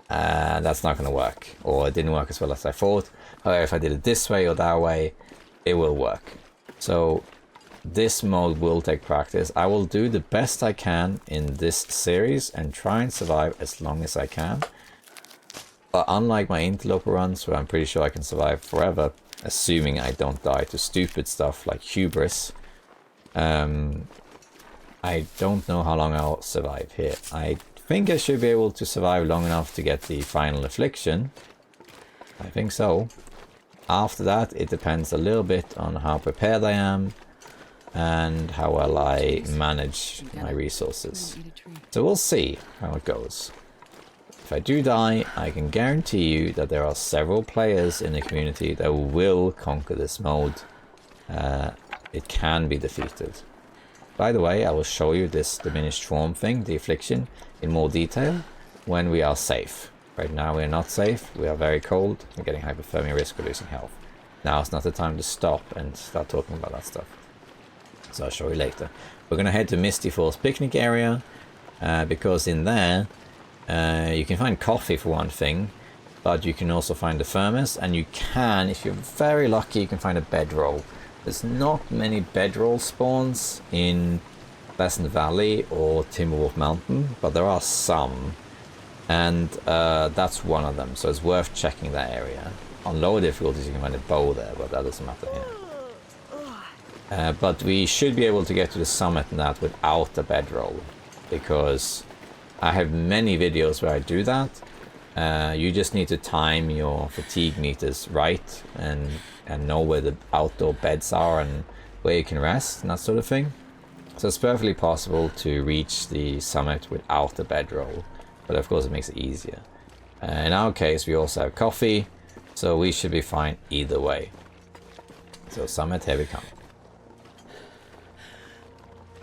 that's not going to work, or it didn't work as well as I thought. However, if I did it this way or that way, it will work. So this mode will take practice. I will do the best I can in this series and try and survive as long as I can. But unlike my interloper runs, where I'm pretty sure I can survive forever, assuming I don't die to stupid stuff like hubris, I don't know how long I'll survive here. I think I should be able to survive long enough to get the final affliction. I think so. After that, it depends a little bit on how prepared I am and how well I manage my resources. So we'll see how it goes. If I do die, I can guarantee you that there are several players in the community that will conquer this mode. It can be defeated. By the way, I will show you this diminished form thing, the affliction, in more detail when we are safe. Right now we are not safe, we are very cold, we're getting hypothermia risk, we're losing health. Now it's not the time to stop and start talking about that stuff. So I'll show you later. We're going to head to Misty Falls picnic area, because in there you can find coffee for one thing, but you can also find the thermos, and you can, if you're very lucky, you can find a bedroll. There's not many bedroll spawns in Pleasant Valley or Timberwolf Mountain, but there are some. And that's one of them, so it's worth checking that area. On lower difficulties you can find a bow there, but that doesn't matter here. But we should be able to get to the summit and that without a bedroll, because I have many videos where I do that. You just need to time your fatigue meters right and know where the outdoor beds are and where you can rest and that sort of thing. So it's perfectly possible to reach the summit without a bedroll. But of course it makes it easier. In our case we also have coffee, so we should be fine either way. So summit, here we come.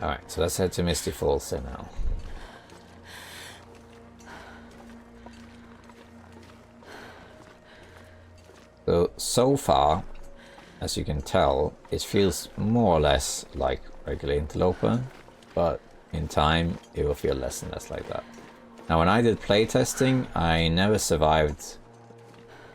Alright, so let's head to Misty Falls here now. So far, as you can tell, it feels more or less like regular interloper, but in time it will feel less and less like that. Now when I did playtesting, I never survived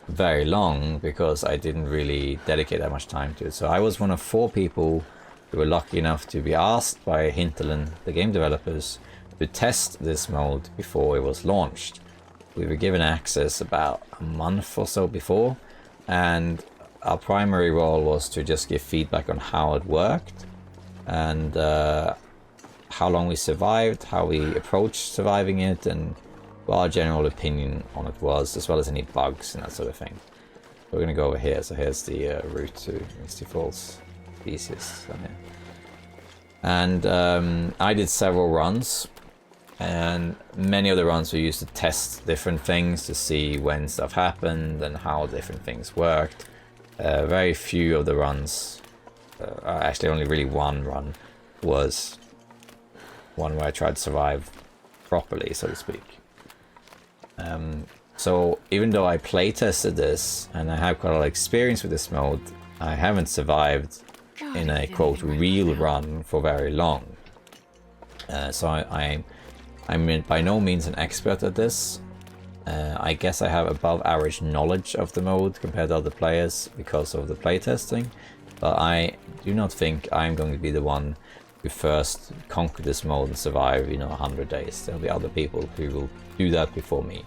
very long because I didn't really dedicate that much time to it. So I was one of 4 people who were lucky enough to be asked by Hinterland, the game developers, to test this mode before it was launched. We were given access about a month or so before, and our primary role was to just give feedback on how it worked and how long we survived, how we approached surviving it, and what our general opinion on it was, as well as any bugs and that sort of thing. We're going to go over here. So here's the route to Misty Falls. Easiest. And I did several runs, and many of the runs were used to test different things to see when stuff happened and how different things worked. Very few of the runs, actually only really one run, was one where I tried to survive properly, so to speak. So even though I playtested this and I have quite a lot of experience with this mode, I haven't survived in a quote real run for very long. So I'm by no means an expert at this. I guess I have above average knowledge of the mode compared to other players because of the playtesting, but I do not think I'm going to be the one who first conquer this mode and survive, 100 days. There'll be other people who will do that before me.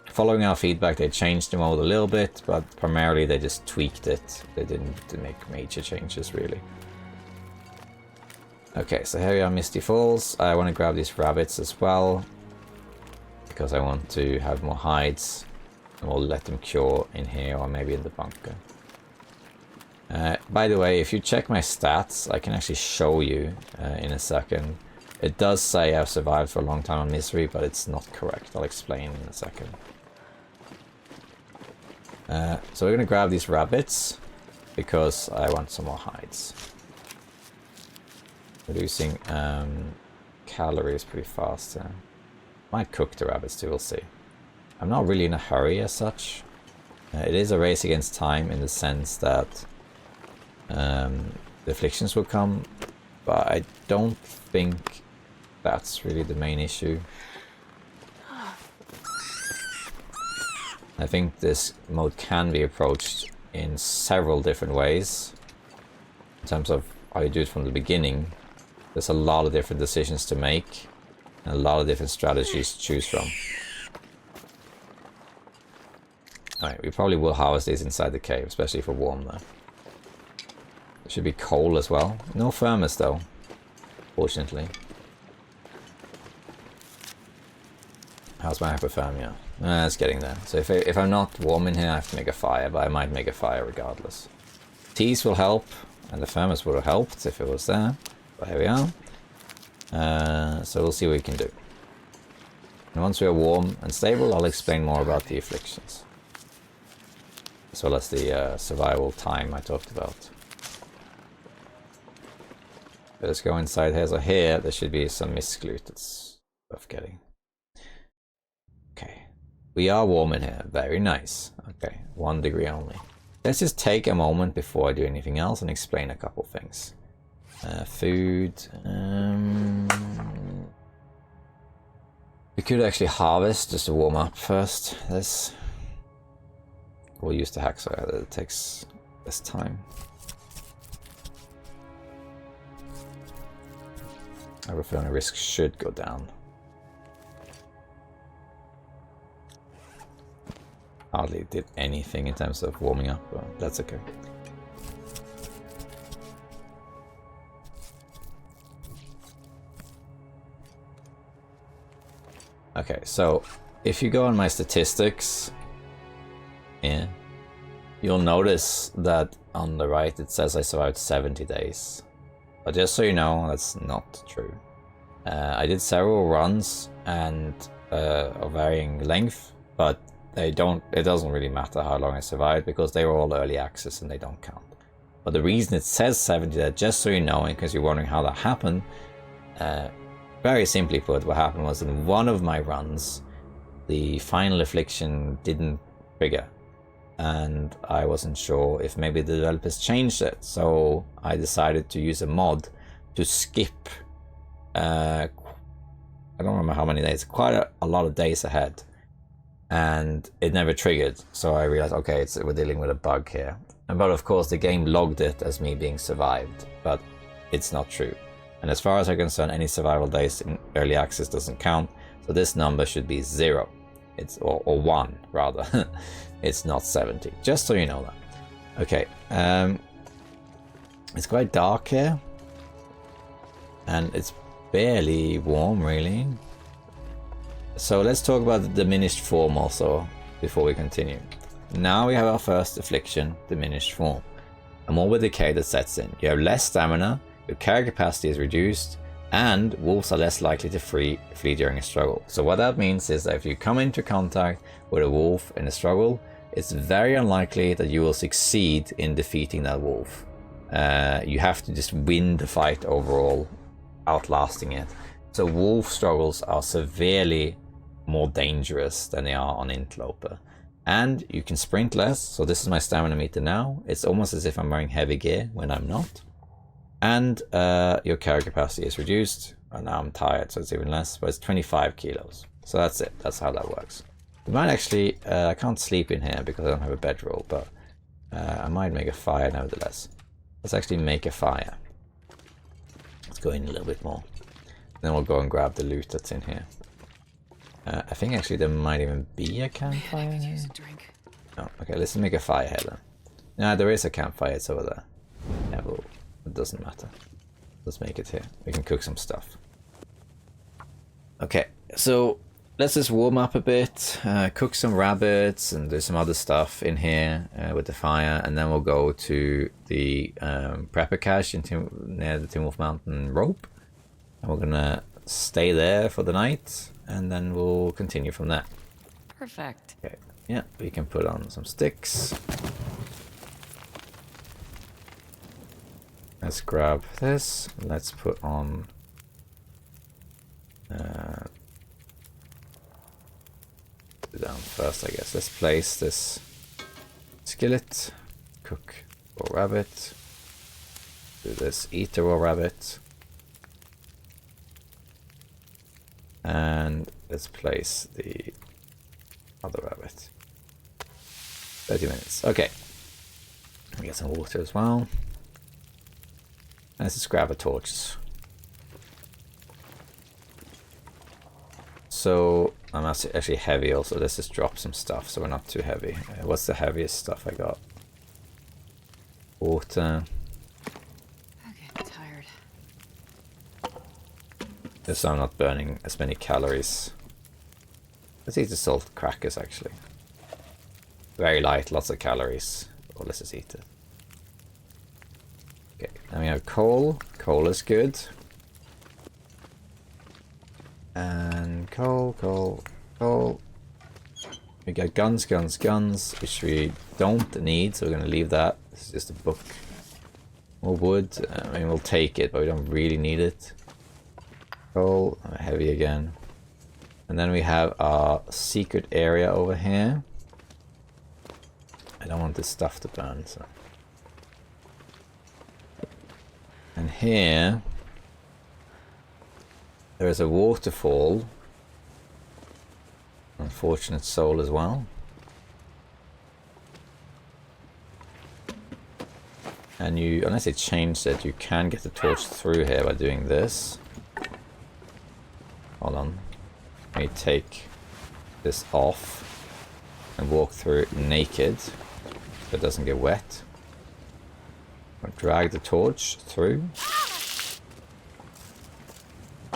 Following our feedback, they changed the mode a little bit, but primarily they just tweaked it. They didn't make major changes, really. Okay, so here we are, Misty Falls. I want to grab these rabbits as well, because I want to have more hides, and we'll let them cure in here or maybe in the bunker. By the way, if you check my stats, I can actually show you in a second. It does say I've survived for a long time on misery, but it's not correct. I'll explain in a second. So we're going to grab these rabbits because I want some more hides. Reducing calories pretty fast. Might cook the rabbits too, we'll see. I'm not really in a hurry as such. It is a race against time in the sense that the afflictions will come, but I don't think that's really the main issue. I think this mode can be approached in several different ways. In terms of how you do it from the beginning, there's a lot of different decisions to make and a lot of different strategies to choose from. Alright, we probably will harvest these inside the cave, especially for warm though. There should be coal as well. No furnace though, fortunately. How's my hypothermia? It's getting there. So if I'm not warm in here, I have to make a fire, but I might make a fire regardless. Teas will help, and the furnace would have helped if it was there. But here we are. So we'll see what we can do. And once we are warm and stable, I'll explain more about the afflictions, as well as the survival time I talked about. Let's go inside here. So here, there should be some misclute that's worth getting. Okay. We are warm in here. Very nice. Okay. 1 degree only. Let's just take a moment before I do anything else and explain a couple things. Food. We could actually harvest just to warm up first. This. We'll use the hacksaw. It takes less time. Our referring risk should go down. Hardly did anything in terms of warming up, but that's okay. Okay, so if you go on my statistics, yeah, you'll notice that on the right it says I survived 70 days. But just so you know, that's not true. I did several runs and of varying length, but it doesn't really matter how long I survived because they were all early access and they don't count. But the reason it says 70 there, just so you know, because you're wondering how that happened, very simply put, what happened was in one of my runs, the final affliction didn't trigger. And I wasn't sure if maybe the developers changed it. So I decided to use a mod to skip, I don't remember how many days, quite a lot of days ahead. And it never triggered. So I realized, okay, we're dealing with a bug here. But of course the game logged it as me being survived, but it's not true. And as far as I'm concerned, any survival days in early access doesn't count. So this number should be 0. Or 1 rather. It's not 70, just so you know that. Okay, it's quite dark here. And it's barely warm, really. So let's talk about the diminished form also, before we continue. Now we have our first affliction, diminished form. A morbid decay that sets in. You have less stamina, your carry capacity is reduced, and wolves are less likely to flee during a struggle. So what that means is that if you come into contact with a wolf in a struggle, it's very unlikely that you will succeed in defeating that wolf. You have to just win the fight overall, outlasting it. So wolf struggles are severely more dangerous than they are on interloper. And you can sprint less, so this is my stamina meter now. It's almost as if I'm wearing heavy gear when I'm not. And your carry capacity is reduced. And now I'm tired, so it's even less, but it's 25 kilos. So that's it, that's how that works. We might actually, I can't sleep in here because I don't have a bedroll, but I might make a fire nevertheless. Let's actually make a fire. Let's go in a little bit more. Then we'll go and grab the loot that's in here. I think actually there might even be a campfire. I could use a drink. Oh, okay, let's make a fire here then. No, there is a campfire, it's over there. Yeah, well, it doesn't matter. Let's make it here. We can cook some stuff. Okay, so let's just warm up a bit, cook some rabbits and do some other stuff in here with the fire, and then we'll go to the prepper cache near the Tin Wolf Mountain rope. And we're gonna stay there for the night, and then we'll continue from there. Perfect. Okay, yeah, we can put on some sticks. Let's grab this. Let's put on down first, I guess. Let's place this skillet. Cook raw rabbit. Do this. Eat the raw rabbit. And let's place the other rabbit. 30 minutes. Okay. We get some water as well. Let's just grab a torch. So I'm actually heavy also. Let's just drop some stuff so we're not too heavy. What's the heaviest stuff I got? Water. Okay, I'm tired. Just so I'm not burning as many calories. Let's eat the salt crackers actually. Very light, lots of calories. Or let's just eat it. Okay, then we have coal. Coal is good. And coal. We got guns, which we don't need, so we're going to leave that. This is just a book. More wood. I mean, we'll take it, but we don't really need it. Coal, heavy again. And then we have our secret area over here. I don't want this stuff to burn, so. And here, there is a waterfall. Unfortunate soul as well. And you, unless they changed it, you can get the torch through here by doing this. Hold on. Let me take this off and walk through it naked so it doesn't get wet. I'll drag the torch through.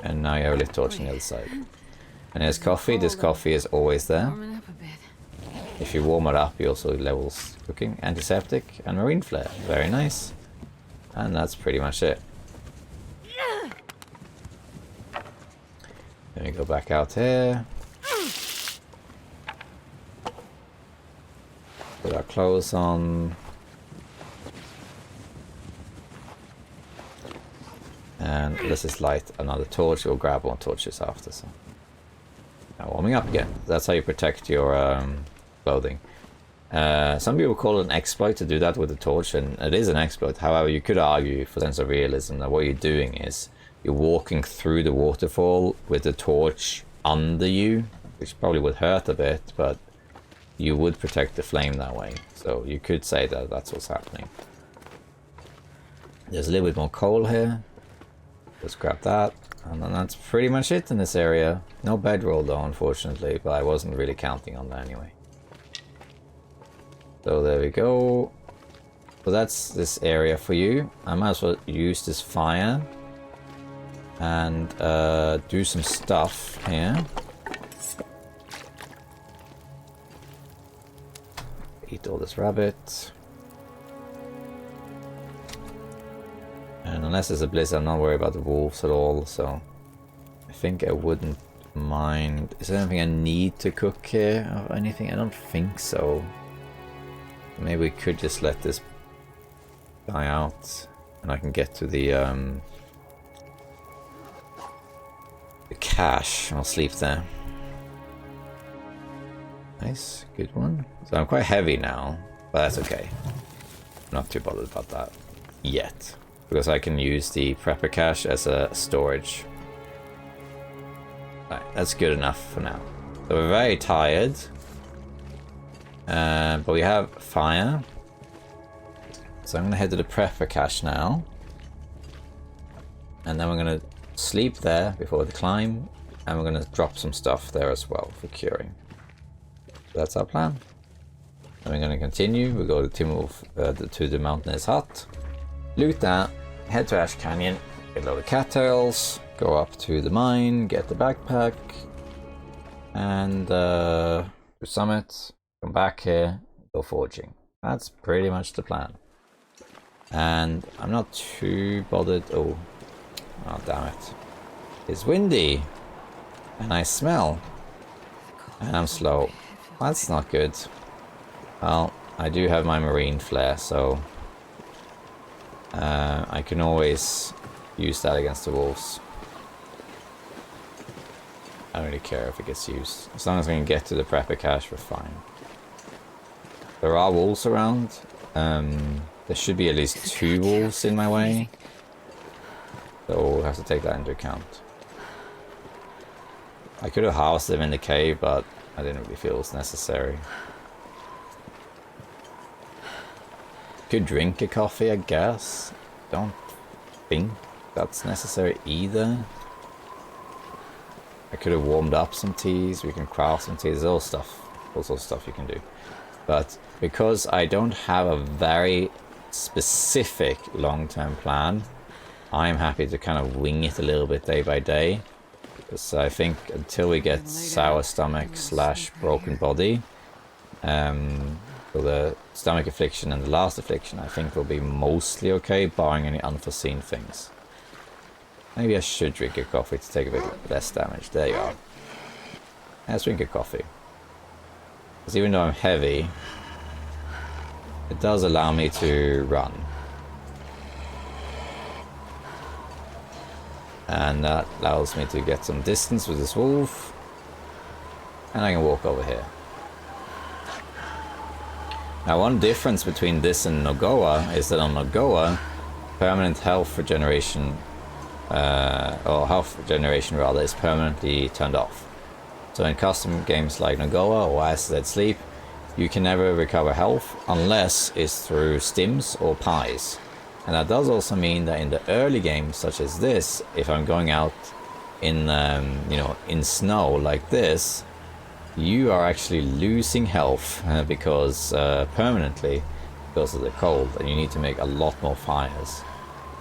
And now you have a lit torch on the other side. And there's coffee. This coffee is always there. Warming up a bit. If you warm it up, you also levels cooking. Antiseptic and marine flare. Very nice. And that's pretty much it. Then we go back out here. Put our clothes on. And let's just light another torch. We'll grab more torches after. So now warming up again. That's how you protect your clothing. Some people call it an exploit to do that with a torch, and it is an exploit. However, you could argue for sense of realism that what you're doing is you're walking through the waterfall with the torch under you, which probably would hurt a bit, but you would protect the flame that way. So you could say that that's what's happening. There's a little bit more coal here. Let's grab that. And then that's pretty much it in this area. No bedroll though, unfortunately, but I wasn't really counting on that anyway. So there we go. So that's this area for you. I might as well use this fire and do some stuff here. Eat all this rabbit. And unless there's a blizzard, I'm not worried about the wolves at all, so I think I wouldn't mind. Is there anything I need to cook here or anything? I don't think so. Maybe we could just let this die out and I can get to the cache. I'll sleep there. Nice, good one. So I'm quite heavy now, but that's okay. Not too bothered about that yet, because I can use the prepper cache as a storage. Right, that's good enough for now. So we're very tired, but we have fire. So I'm gonna head to the prepper cache now, and then we're gonna sleep there before the climb, and we're gonna drop some stuff there as well for curing. That's our plan. And we're gonna continue. We go to Timberwolf, to the Mountaineer's hut, loot that, head to Ash Canyon, get a load of cattails, go up to the mine, get the backpack, and summit, come back here, go forging. That's pretty much the plan. And I'm not too bothered. Oh damn it. It's windy, and I smell, and I'm slow. That's not good. Well, I do have my marine flare, so I can always use that against the wolves. I don't really care if it gets used. As long as we can get to the prepper cache, we're fine. There are wolves around. There should be at least 2 wolves in my way. So we'll have to take that into account. I could have housed them in the cave, but I didn't really feel it was necessary. Could drink a coffee, I guess. Don't think that's necessary either. I could have warmed up some teas. We can craft some teas. There's all sorts of stuff you can do. But because I don't have a very specific long-term plan, I'm happy to kind of wing it a little bit day by day. Because I think until we get sour stomach / broken body, for the stomach affliction and the last affliction, I think we'll be mostly okay, barring any unforeseen things. Maybe I should drink a coffee to take a bit less damage. There you are. Let's drink a coffee. Because even though I'm heavy, it does allow me to run. And that allows me to get some distance with this wolf. And I can walk over here. Now, one difference between this and Nogoa is that on Nogoa, permanent health regeneration, or health regeneration rather, is permanently turned off. So in custom games like Nogoa or As Dead Sleep, you can never recover health unless it's through stims or pies. And that does also mean that in the early games such as this, if I'm going out in in snow like this, you are actually losing health because permanently because of the cold, and you need to make a lot more fires.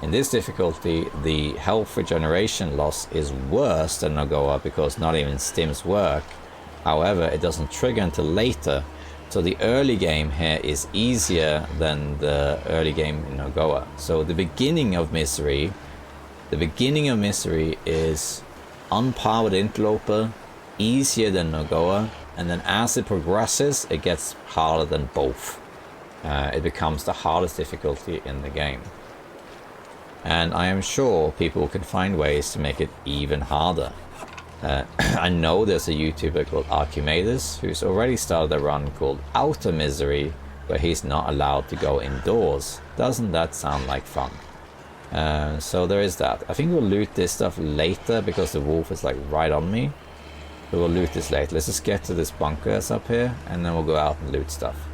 In this difficulty, the health regeneration loss is worse than Nogoa because not even stims work. However, it doesn't trigger until later. So the early game here is easier than the early game in Nogoa. So the beginning of Misery is on par with Interloper, easier than Nogoa, and then as it progresses, it gets harder than both. It becomes the hardest difficulty in the game. And I am sure people can find ways to make it even harder. I know there's a YouTuber called Archimedes who's already started a run called Outer Misery, where he's not allowed to go indoors. Doesn't that sound like fun? So there is that. I think we'll loot this stuff later because the wolf is like right on me. So we'll loot this later. Let's just get to this bunker that's up here, and then we'll go out and loot stuff.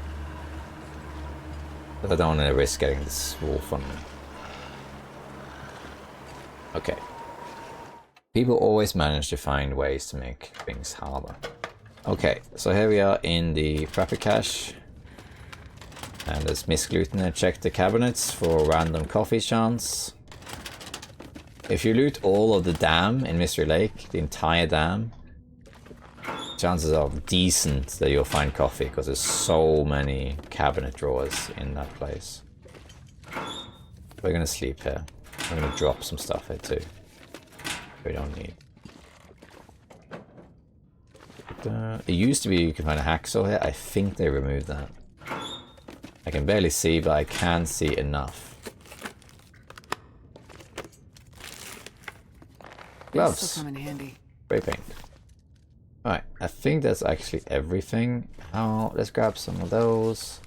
But I don't want to risk getting this wolf on me. Okay. People always manage to find ways to make things harder. Okay, so here we are in the prepper cache. And there's Miss Gluten. Check the cabinets for random coffee chance. If you loot all of the dam in Mystery Lake, the entire dam, chances are decent that you'll find coffee because there's so many cabinet drawers in that place. We're gonna sleep here. I'm gonna drop some stuff here too. We don't need. It used to be you can find a hacksaw here. I think they removed that. I can barely see, but I can see enough. Gloves. Still come in handy. Spray paint. Alright, I think that's actually everything. Oh, let's grab some of those.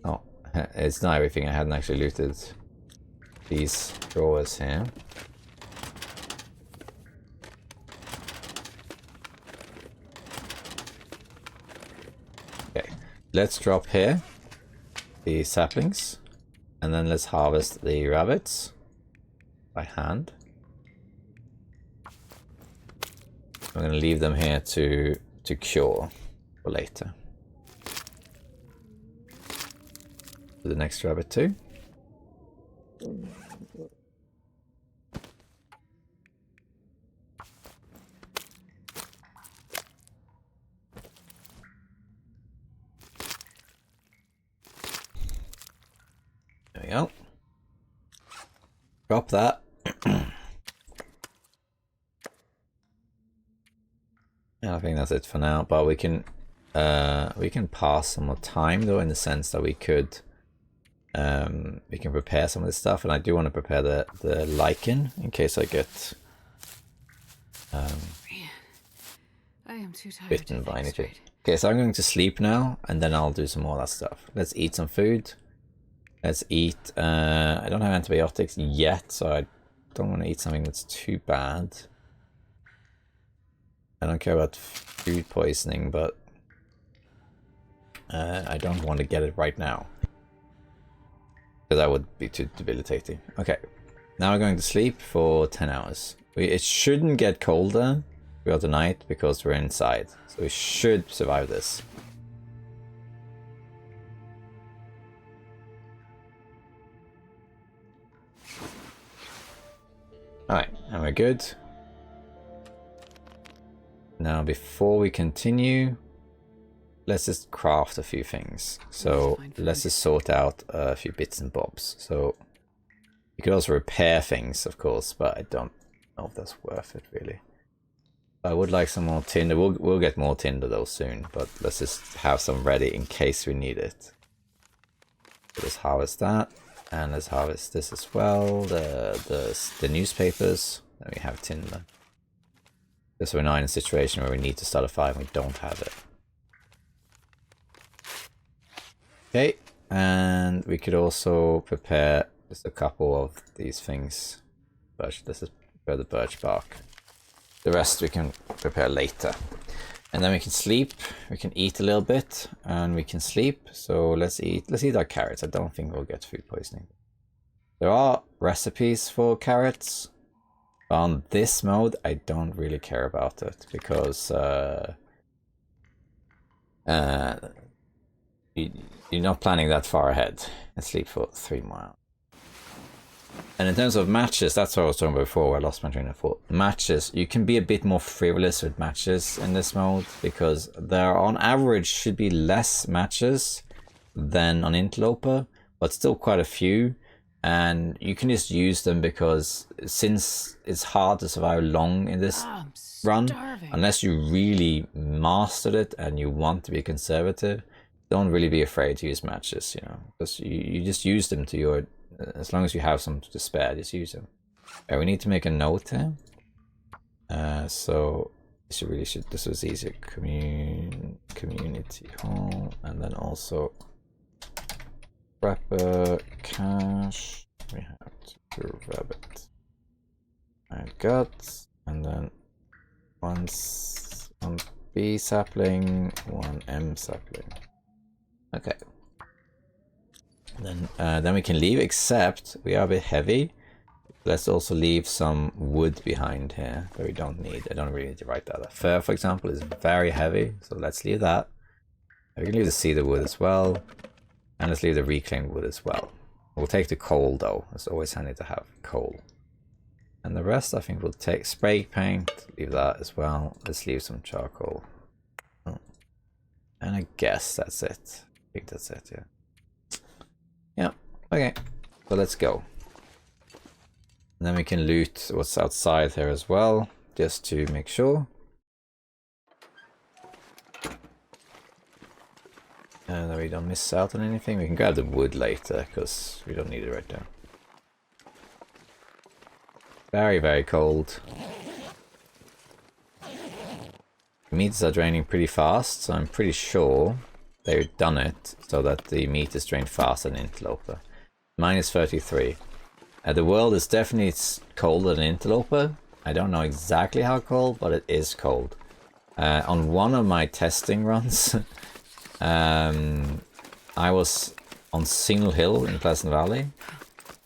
Oh, it's not everything. I hadn't actually looted these drawers here. Okay, let's drop here the saplings, and then let's harvest the rabbits by hand. I'm going to leave them here to cure for later. The next rabbit too. There we go. Drop that. I think that's it for now, but we can pass some more time though, in the sense that we can prepare some of this stuff, and I do want to prepare the lichen in case I get Man, I am too tired bitten by anything. Okay, so I'm going to sleep now, and then I'll do some more of that stuff. Let's eat some food. Let's eat. I don't have antibiotics yet, so I don't want to eat something that's too bad. I don't care about food poisoning, but I don't want to get it right now, because that would be too debilitating. Okay, now we're going to sleep for 10 hours. It shouldn't get colder throughout the night because we're inside, so we should survive this. Alright, and we're good. Now, before we continue, let's just craft a few things. So let's just sort out a few bits and bobs. So you could also repair things, of course, but I don't know if that's worth it really. I would like some more tinder. We'll get more tinder though soon, but let's just have some ready in case we need it. So let's harvest that, and let's harvest this as well. The newspapers. Then we have tinder. So we're not in a situation where we need to start a fire and we don't have it. Okay, and we could also prepare just a couple of these things. Let's just prepare the birch bark. The rest we can prepare later. And then we can sleep, we can eat a little bit, and we can sleep. So let's eat our carrots. I don't think we'll get food poisoning. There are recipes for carrots. On this mode, I don't really care about it, because you're not planning that far ahead. And sleep for 3 miles. And in terms of matches, that's what I was talking about before, where I lost my train of thought. Matches, you can be a bit more frivolous with matches in this mode, because there on average should be less matches than on interloper, but still quite a few. And you can just use them because since it's hard to survive long in this run, unless you really mastered it and you want to be conservative, don't really be afraid to use matches, you know, because you just use them to your, as long as you have some to spare, just use them. Okay, we need to make a note here. So this was easier. Community hall, and then also prepper cache. We have to rabbit. I got, and then one B sapling, one M sapling. Okay. Then we can leave, except we are a bit heavy. Let's also leave some wood behind here that we don't need. I don't really need to write that. Fur, for example, is very heavy, so let's leave that. We can leave the cedar wood as well, and let's leave the reclaimed wood as well. We'll take the coal though. It's always handy to have coal. And the rest I think we'll take spray paint, leave that as well. Let's leave some charcoal. Oh. And I guess that's it. I think that's it, yeah. Yeah, okay. So let's go. And then we can loot what's outside here as well, just to make sure. And that we don't miss out on anything. We can grab the wood later, because we don't need it right now. Very, very cold. Meats are draining pretty fast, so I'm pretty sure they've done it so that the meat is drained faster than interloper. Minus 33. The world is definitely colder than interloper. I don't know exactly how cold, but it is cold. On one of my testing runs, I was on Signal Hill in Pleasant Valley.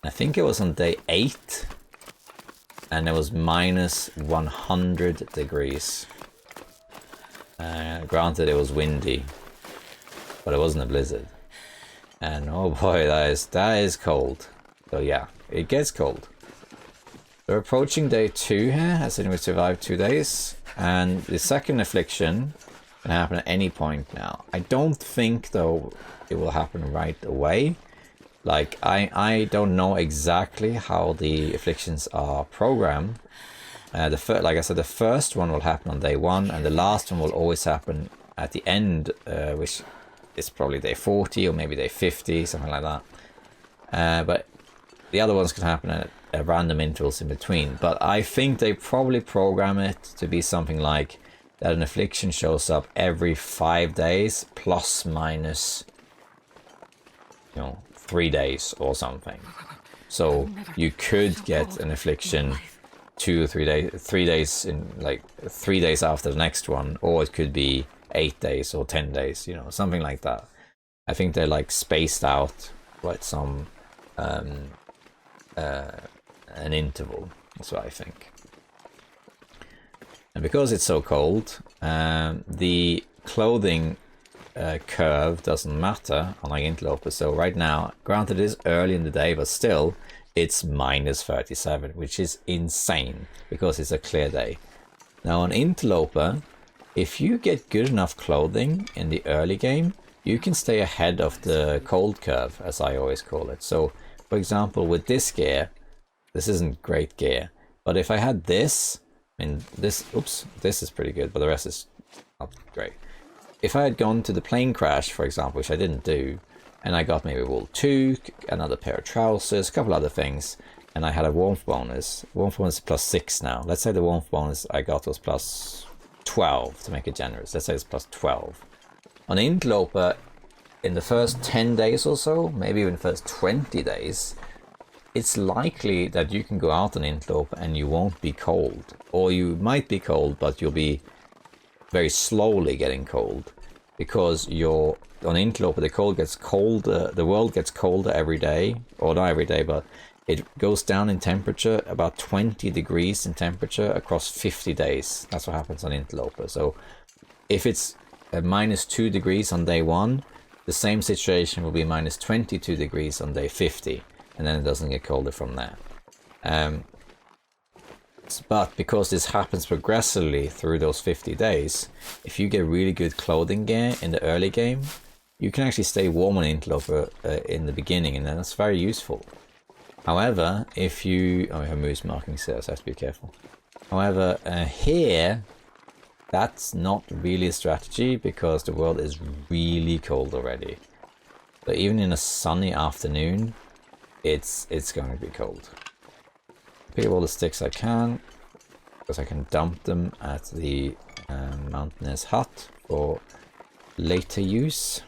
I think it was on day 8, and it was minus 100 degrees. Granted, it was windy, but it wasn't a blizzard. And oh boy, that is cold. So yeah, it gets cold. We're approaching day 2 here, as in we survived 2 days. And the second affliction can happen at any point now. I don't think, though, it will happen right away. Like, I don't know exactly how the afflictions are programmed. Like I said, the first one will happen on day 1, and the last one will always happen at the end, which is probably day 40 or maybe day 50, something like that. But the other ones can happen at random intervals in between. But I think they probably program it to be something like that an affliction shows up every 5 days, plus minus, 3 days or something. So you could get an affliction 2 or 3 days, 3 days in like 3 days after the next one, or it could be 8 days or 10 days, something like that. I think they're like spaced out quite some an interval. That's what I think. And because it's so cold, the clothing curve doesn't matter unlike interloper. So right now, granted it is early in the day, but still it's minus 37, which is insane because it's a clear day. Now on interloper, if you get good enough clothing in the early game, you can stay ahead of the cold curve, as I always call it. So for example, with this gear, this isn't great gear, but if I had this, this is pretty good, but the rest is not great. If I had gone to the plane crash, for example, which I didn't do, and I got maybe wool 2, another pair of trousers, a couple other things, and I had a warmth bonus. Warmth bonus is plus 6 now. Let's say the warmth bonus I got was plus 12 to make it generous. Let's say it's plus 12. On interloper, in the first 10 days or so, maybe even the first 20 days, it's likely that you can go out on interloper and you won't be cold. Or you might be cold, but you'll be very slowly getting cold. Because on interloper, the cold gets colder, the world gets colder every day. Or not every day, but it goes down in temperature, about 20 degrees in temperature across 50 days. That's what happens on interloper. So if it's minus 2 degrees on day 1, the same situation will be minus 22 degrees on day 50, and then it doesn't get colder from there. But because this happens progressively through those 50 days, if you get really good clothing gear in the early game, you can actually stay warm on interloper in the beginning, and that's very useful. However, if you... Oh, we have moose markings here, so I have to be careful. However, here, that's not really a strategy because the world is really cold already. So even in a sunny afternoon, it's going to be cold. Pick up all the sticks I can, because I can dump them at the Mountaineer's hut for later use.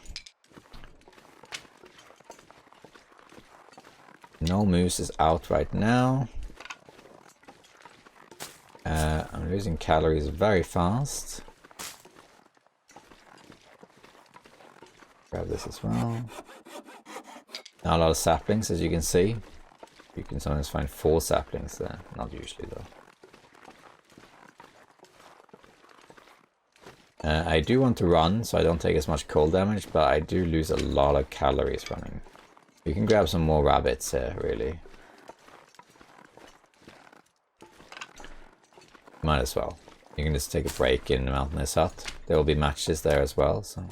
No moose is out right now. I'm losing calories very fast. Grab this as well. Now a lot of saplings, as you can see. You can sometimes find 4 saplings there. Not usually though. I do want to run so I don't take as much cold damage, but I do lose a lot of calories running. You can grab some more rabbits here, really. Might as well. You can just take a break in the Mountaineer's hut. There will be matches there as well, so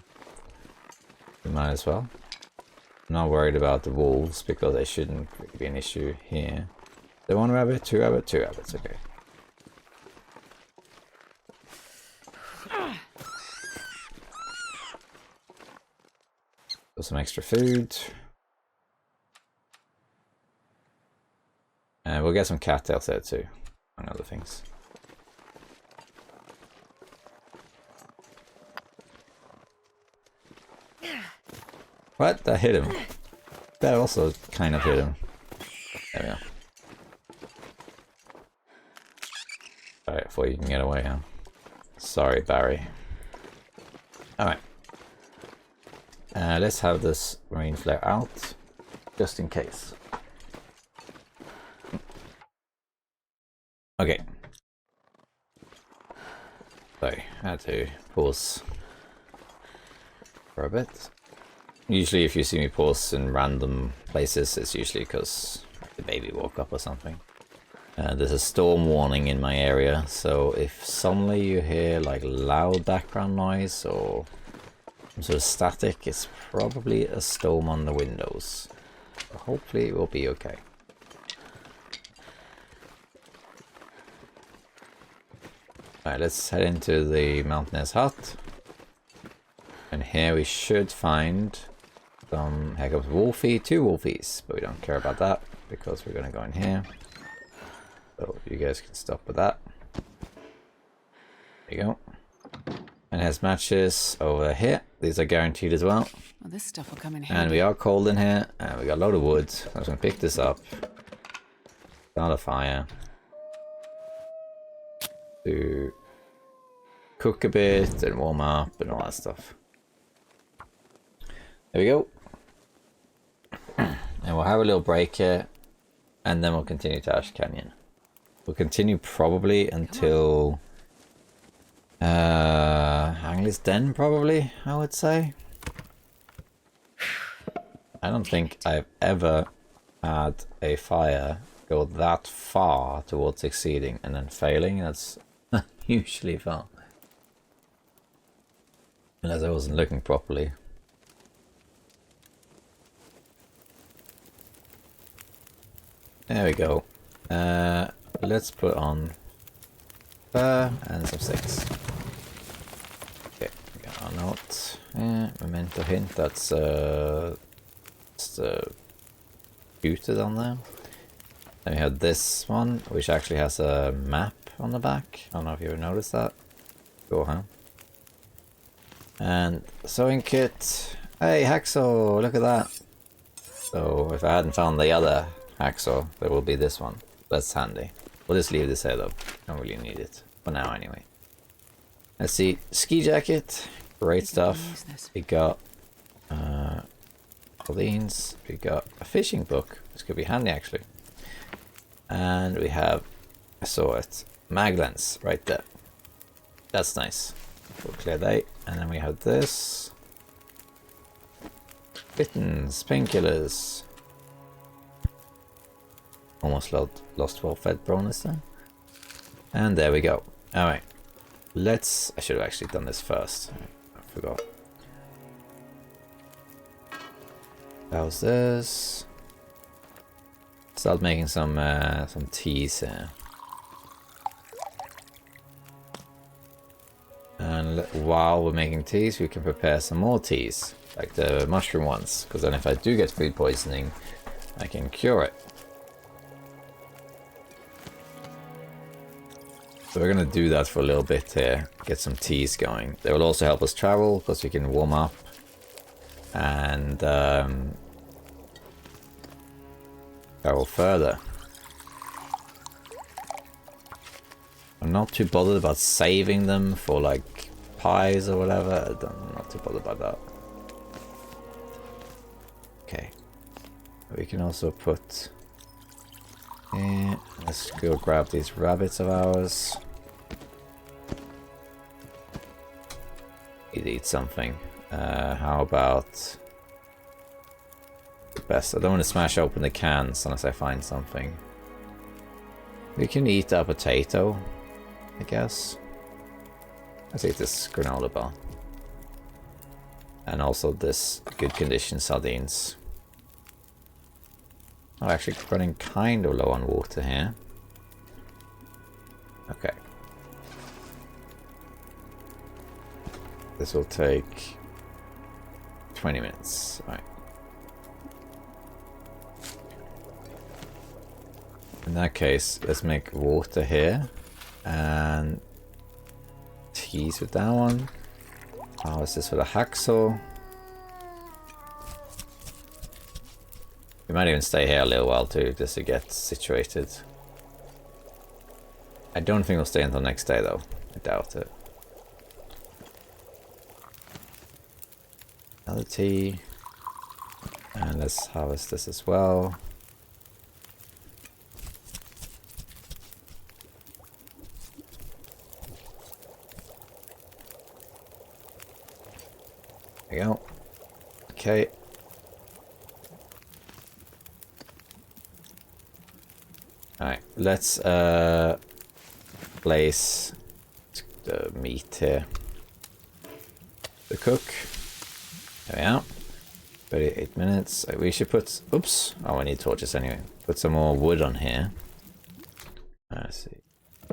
you might as well. I'm not worried about the wolves because they shouldn't be an issue here. There 1 rabbit, 2 rabbit, 2 rabbits, okay. Got some extra food. And we'll get some cattails there too, among other things. What? That hit him. That also kind of hit him. There we go. Alright, before you can get away, huh? Sorry, Barry. Alright. Let's have this marine flare out, just in case. Okay. Sorry, I had to pause for a bit. Usually if you see me pause in random places, it's usually because the baby woke up or something. There's a storm warning in my area, so if suddenly you hear like loud background noise or some sort of static, it's probably a storm on the windows. But hopefully it will be okay. Alright, let's head into the Mountaineer's hut. And here we should find some Hokam's wolfie, 2 wolfies, but we don't care about that because we're gonna go in here. So you guys can stop with that. There you go. And has matches over here. These are guaranteed as well. Well, this stuff will come in handy. And we are cold in here, and we got a load of wood. So I'm just gonna pick this up. Start a fire. To cook a bit and warm up and all that stuff. There we go. And we'll have a little break here, and then we'll continue to Ash Canyon. We'll continue probably until Angler's Den, probably, I would say. I don't think I've ever had a fire go that far towards succeeding and then failing. That's usually fun. Unless I wasn't looking properly. There we go. Let's put on fur and some sticks. Okay, we got our note. Memento hint, that's just booted on there. Then we have this one, which actually has a map on the back. I don't know if you ever noticed that. Cool, huh? And sewing kit. Hey, hacksaw, look at that. So if I hadn't found the other hacksaw, there will be this one. That's handy. We'll just leave this here though. Don't really need it. For now anyway. Let's see. Ski jacket. Great stuff. We got Orleans. We got a fishing book. This could be handy actually. And we have, I saw it, mag lens right there. That's nice. We'll clear that. And then we have this. Kittens, painkillers. Almost lost 12 fed bonus then. And there we go. Alright. Let's... I should have actually done this first. I forgot. How's this? Start making some teas here. And while we're making teas, we can prepare some more teas. Like the mushroom ones. Because then if I do get food poisoning, I can cure it. So we're going to do that for a little bit here. Get some teas going. They will also help us travel. Because we can warm up. And travel further. I'm not too bothered about saving them for like pies or whatever. I'm not too bothered about that. Okay. We can also put... let's go grab these rabbits of ours. Need to eat something. How about... best. I don't want to smash open the cans unless I find something. We can eat a potato, I guess. Let's eat this granola bar. And also this good condition sardines. I'm actually running kind of low on water here. Okay. This will take 20 minutes. All right. In that case, let's make water here and teas with that one. How is this for the hacksaw? might even stay here a little while too, just to get situated. I don't think we'll stay until next day though. I doubt it. Another tea. And let's harvest this as well. There we go. Okay. Alright, let's place the meat here. The cook. There we are. 38 minutes. We should put... Oops. Oh, I need torches anyway. Put some more wood on here. Let's see.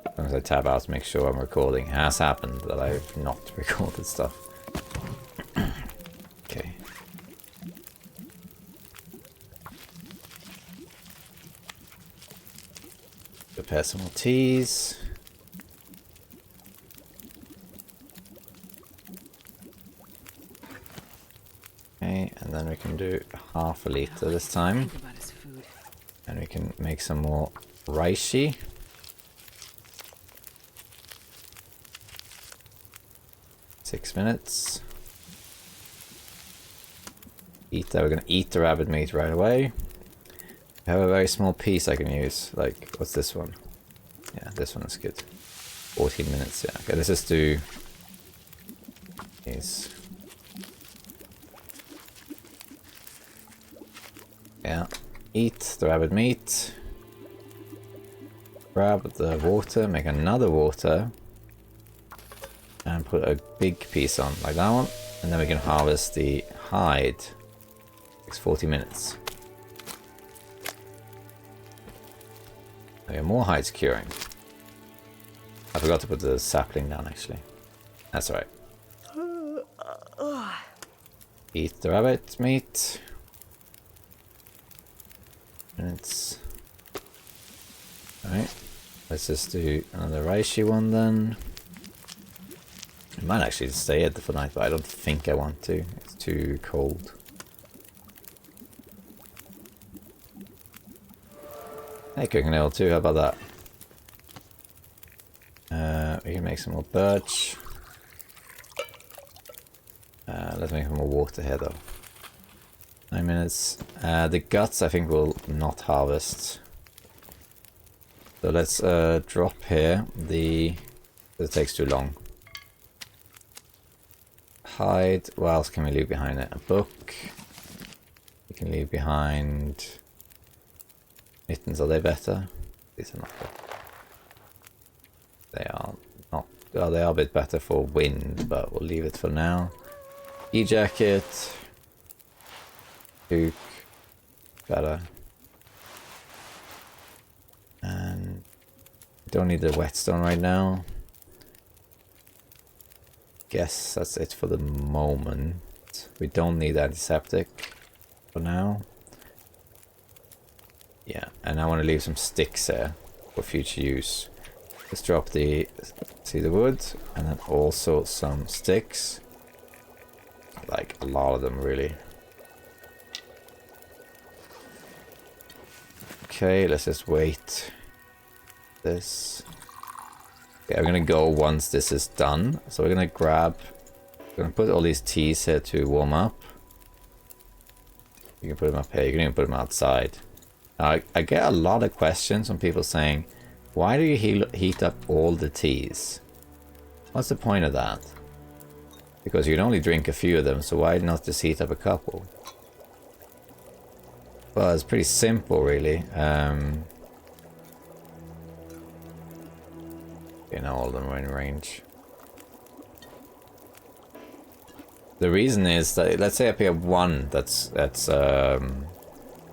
As long as I tab out to make sure I'm recording. It has happened that I've not recorded stuff. Okay. Prepare some more teas. Okay, and then we can do half a liter this time. And we can make some more reishi. Six minutes. Eat that. We're gonna eat the rabbit meat right away. I have a very small piece I can use. Like, what's this one? Yeah, this one is good. 14 minutes, yeah. Okay, let's just do these. Yeah. Eat the rabbit meat. Grab the water, make another water. And put a big piece on, like that one. And then we can harvest the hide. Takes 40 minutes. Okay, more hides curing. I forgot to put the sapling down actually. That's alright. Eat the rabbit meat. Minutes. Alright. Let's just do another reishi one then. I might actually stay at the for night, but I don't think I want to. It's too cold. Hey, cooking oil too, how about that? We can make some more birch. Let's make some more water here though. 9 minutes. The guts I think we'll not harvest. So let's drop here. It takes too long. Hide. What else can we leave behind it? A book. We can leave behind... Mittens, are they better? These are not better. They are not... Well, they are a bit better for wind, but we'll leave it for now. E-jacket. Hook. Better. And... don't need the whetstone right now. Guess that's it for the moment. We don't need antiseptic for now. Yeah, and I want to leave some sticks here for future use. Let's drop the wood and then also some sticks. Like a lot of them really. Okay, let's just wait. This. Okay, we're gonna go once this is done. So we're gonna put all these teas here to warm up. You can put them up here, you can even put them outside. Now, I get a lot of questions from people saying, why do you heat up all the teas? What's the point of that? Because you can only drink a few of them, so why not just heat up a couple? Well, it's pretty simple really. You know, all of them are in range. The reason is that, let's say I pick up one that's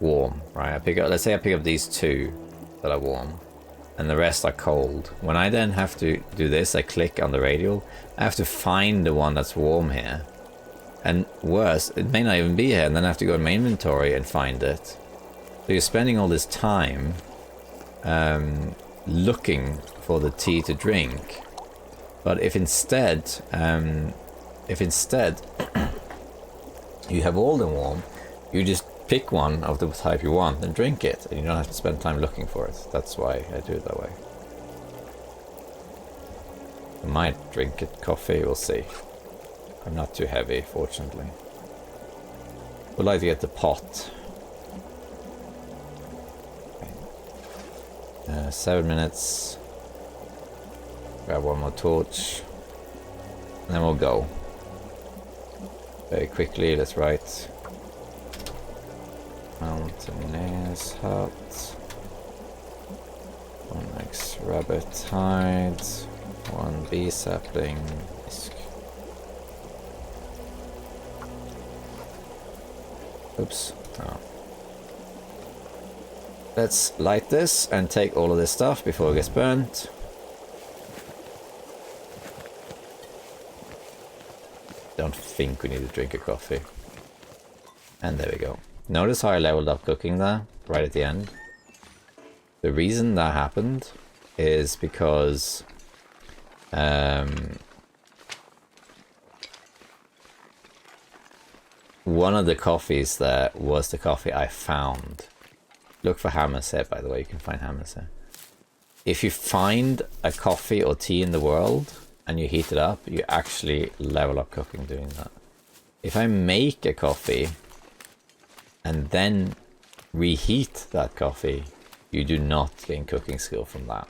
warm, right? Let's say I pick up these two that are warm, and the rest are cold. When I then have to do this, I click on the radial, I have to find the one that's warm here. And worse, it may not even be here, and then I have to go in my inventory and find it. So you're spending all this time looking for the tea to drink. But if instead you have all them warm, you just pick one of the type you want and drink it, and you don't have to spend time looking for it. That's why I do it that way. I might drink it coffee, we'll see. I'm not too heavy, fortunately. Would like to get the pot. 7 minutes. Grab one more torch. And then we'll go. Very quickly, let's write. Mountaineer's hut. 1x rabbit hide. 1 bee sapling. Oops. Oh. Let's light this and take all of this stuff before it gets burnt. Don't think we need to drink a coffee. And there we go. Notice how I leveled up cooking there, right at the end. The reason that happened is because one of the coffees there was the coffee I found. Look for Hennes here, by the way, you can find Hennes here. If you find a coffee or tea in the world and you heat it up, you actually level up cooking doing that. If I make a coffee and then reheat that coffee, you do not gain cooking skill from that.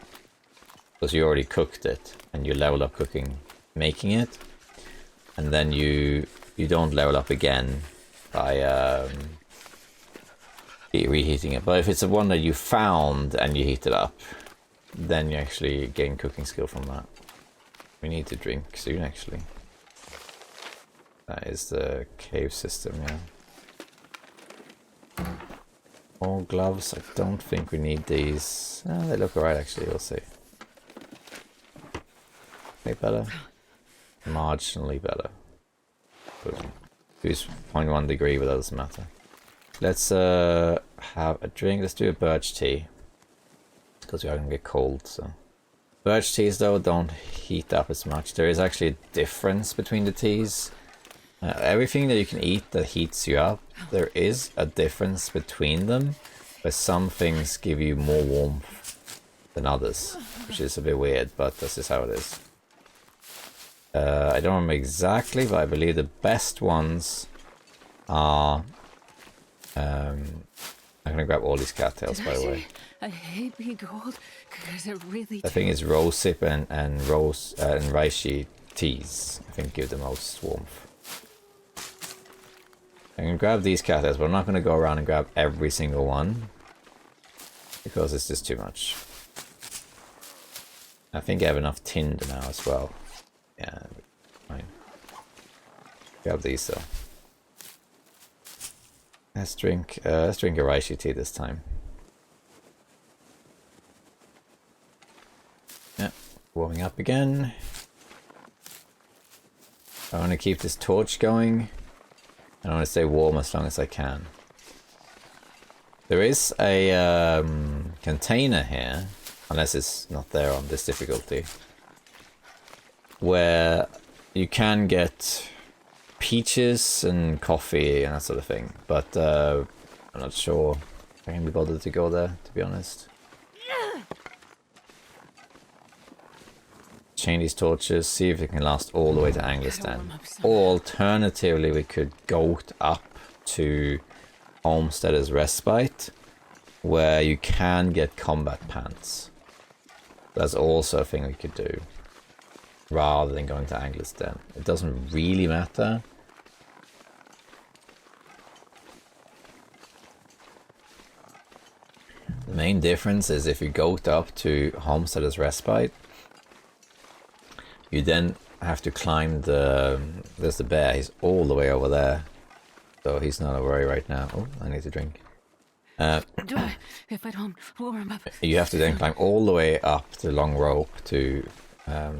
Because you already cooked it and you level up cooking making it, and then you don't level up again by reheating it. But if it's the one that you found and you heat it up, then you actually gain cooking skill from that. We need to drink soon, actually. That is the cave system, yeah. More gloves. I don't think we need these. Oh, they look alright, actually. We'll see. Make better? Marginally better. Who's 0.1 degree, but that doesn't matter. Let's have a drink. Let's do a birch tea. Because we are going to get cold, so. Birch teas, though, don't heat up as much. There is actually a difference between the teas. Everything that you can eat that heats you up, there is a difference between them. But some things give you more warmth than others, which is a bit weird, but this is how it is. I don't remember exactly, but I believe the best ones are... I'm gonna grab all these cattails, by the way. I hate being cold because it really... I think it's rosehip and reishi teas. I think give the most warmth. I can grab these cattails, but I'm not gonna go around and grab every single one because it's just too much. I think I have enough tinder now as well. Yeah, fine. Grab these though. Let's drink a reishi tea this time. Yeah, warming up again. I want to keep this torch going. I want to stay warm as long as I can. There is a container here, unless it's not there on this difficulty, where you can get peaches and coffee and that sort of thing, but I'm not sure if I can be bothered to go there, to be honest. Chain these torches, see if it can last all the way to Anglistan. Or alternatively, we could goat up to Homesteader's Respite, where you can get combat pants. That's also a thing we could do, rather than going to Anglistan. It doesn't really matter. The main difference is if you goat up to Homesteader's Respite, you then have to climb there's the bear, he's all the way over there. So he's not a worry right now. Oh, I need to drink. If I don't warm up. You have to then climb all the way up the long rope to the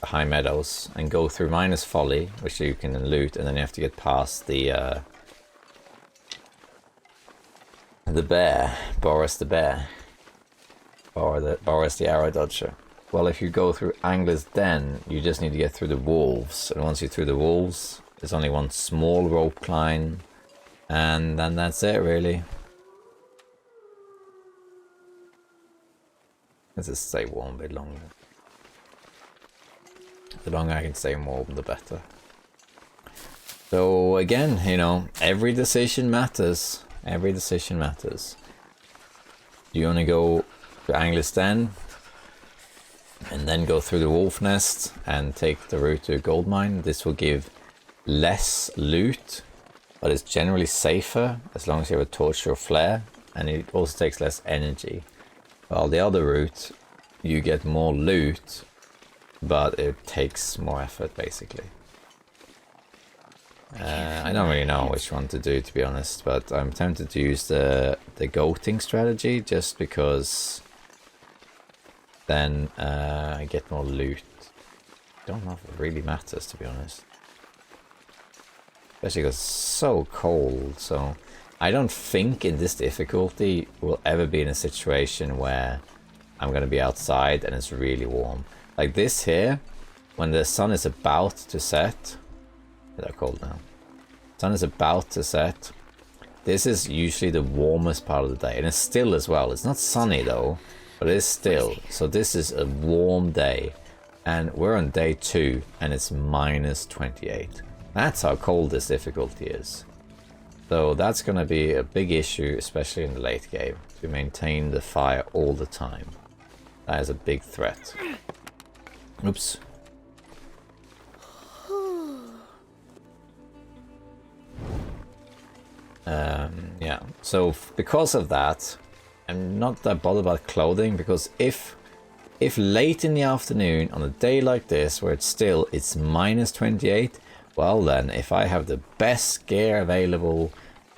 high meadows and go through Minus Folly, which you can then loot, and then you have to get past the bear, Boris the bear, or the Boris the arrow dodger. Well, if you go through Angler's Den, you just need to get through the wolves, and once you're through the wolves, there's only one small rope climb, And then that's it, really. Let's just stay warm a bit longer. The longer I can stay warm, the better. So again, you know, every decision matters. Every decision matters. Do you want to go to Anglers Den and then go through the wolf nest and take the route to a gold mine? This will give less loot, but it's generally safer as long as you have a torch or flare, and it also takes less energy. While the other route, you get more loot, but it takes more effort, basically. I don't really know which one to do, to be honest, but I'm tempted to use the goating strategy just because then I get more loot. Don't know if it really matters, to be honest. Especially because it's so cold, so I don't think in this difficulty we'll ever be in a situation where I'm going to be outside and it's really warm. Like this here, when the sun is about to set, they're cold now. Sun is about to set. This is usually the warmest part of the day, and it's still as well. It's not sunny though, but it is still. So this is a warm day, and we're on day 2, and it's minus 28. That's how cold this difficulty is. So that's going to be a big issue, especially in the late game, to maintain the fire all the time. That is a big threat. Oops. Yeah, so because of that, I'm not that bothered about clothing, because if late in the afternoon on a day like this where it's minus 28, well then, if I have the best gear available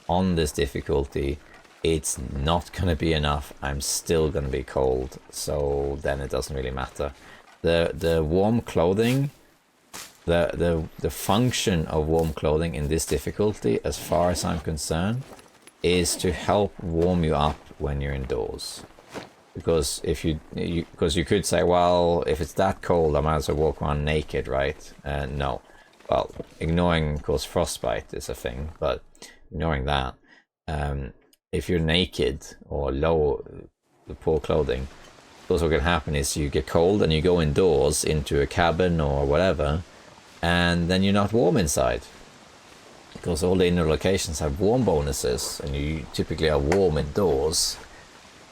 on this difficulty, it's not going to be enough. I'm still going to be cold, so then it doesn't really matter. The warm clothing, the function of warm clothing in this difficulty, as far as I'm concerned, is to help warm you up when you're indoors. Because if you could say, well, if it's that cold, I might as well walk around naked, right? No. Well, ignoring, of course, frostbite is a thing, but ignoring that, if you're naked or low, the poor clothing, because what can happen is you get cold and you go indoors into a cabin or whatever, and then you're not warm inside. Because all the indoor locations have warm bonuses, and you typically are warm indoors.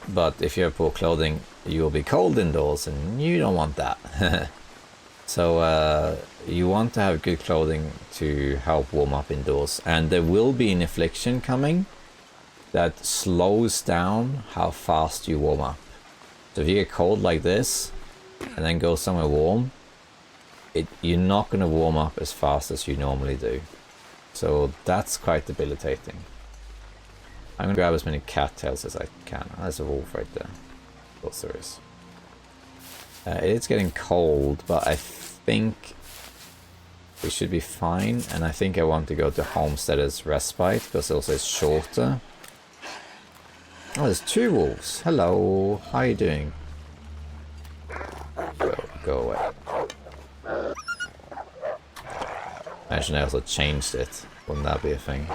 But if you have poor clothing, you'll be cold indoors, and you don't want that. So you want to have good clothing to help warm up indoors. And there will be an affliction coming that slows down how fast you warm up. So if you get cold like this, and then go somewhere warm, you're not going to warm up as fast as you normally do. So that's quite debilitating. I'm going to grab as many cattails as I can. There's a wolf right there. Of course there is. It's getting cold, but I think we should be fine. And I think I want to go to Homesteader's Respite, because also it's shorter. Oh, there's 2 wolves. Hello. How are you doing? Go away. Imagine I also changed it. Wouldn't that be a thing?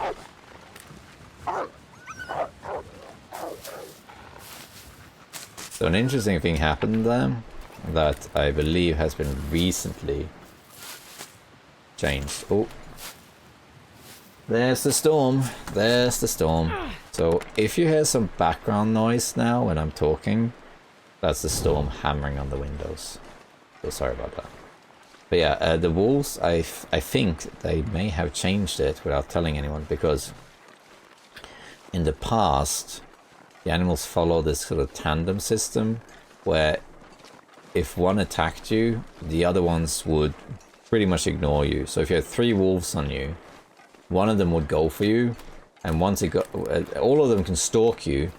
So an interesting thing happened there that I believe has been recently changed. Oh, there's the storm. There's the storm. So if you hear some background noise now when I'm talking, that's the storm hammering on the windows. So sorry about that. But yeah, the wolves, I think they may have changed it without telling anyone, because in the past, the animals follow this sort of tandem system where if one attacked you, the other ones would pretty much ignore you. So if you had 3 wolves on you, one of them would go for you, and once it all of them can stalk you,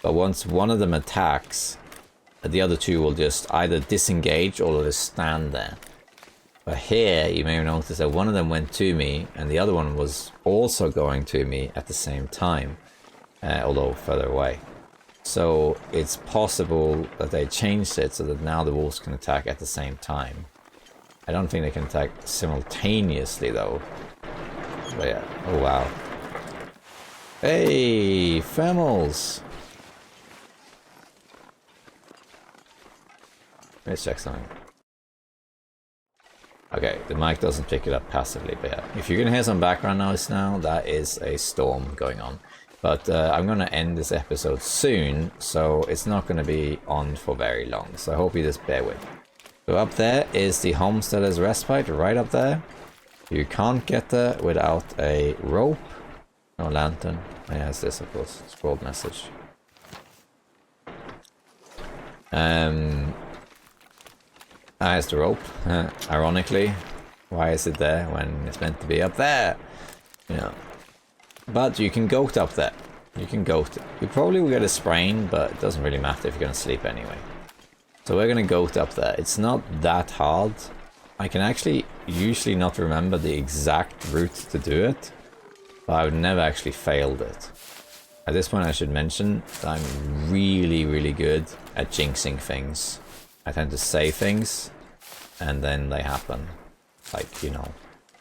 but once one of them attacks, the other 2 will just either disengage or just stand there. But here, you may have noticed that one of them went to me, and the other one was also going to me at the same time, although further away. So it's possible that they changed it so that now the wolves can attack at the same time. I don't think they can attack simultaneously though. But yeah, oh wow. Hey, thermals. Let's check something. Okay, the mic doesn't pick it up passively, but yeah. If you're gonna hear some background noise now, that is a storm going on. But I'm gonna end this episode soon, so it's not gonna be on for very long. So I hope you just bear with. So up there is the Homesteader's Respite, right up there. You can't get there without a rope. No lantern. Yeah, it's this, of course. Scrolled message. There's the rope. Ironically, why is it there when it's meant to be up there? Yeah. But you can goat up there. You can goat. You probably will get a sprain, but it doesn't really matter if you're gonna sleep anyway. So we're gonna goat up there. It's not that hard. I can actually usually not remember the exact route to do it, but I've never actually failed it. At this point I should mention that I'm really, really good at jinxing things. I tend to say things, and then they happen. Like, you know,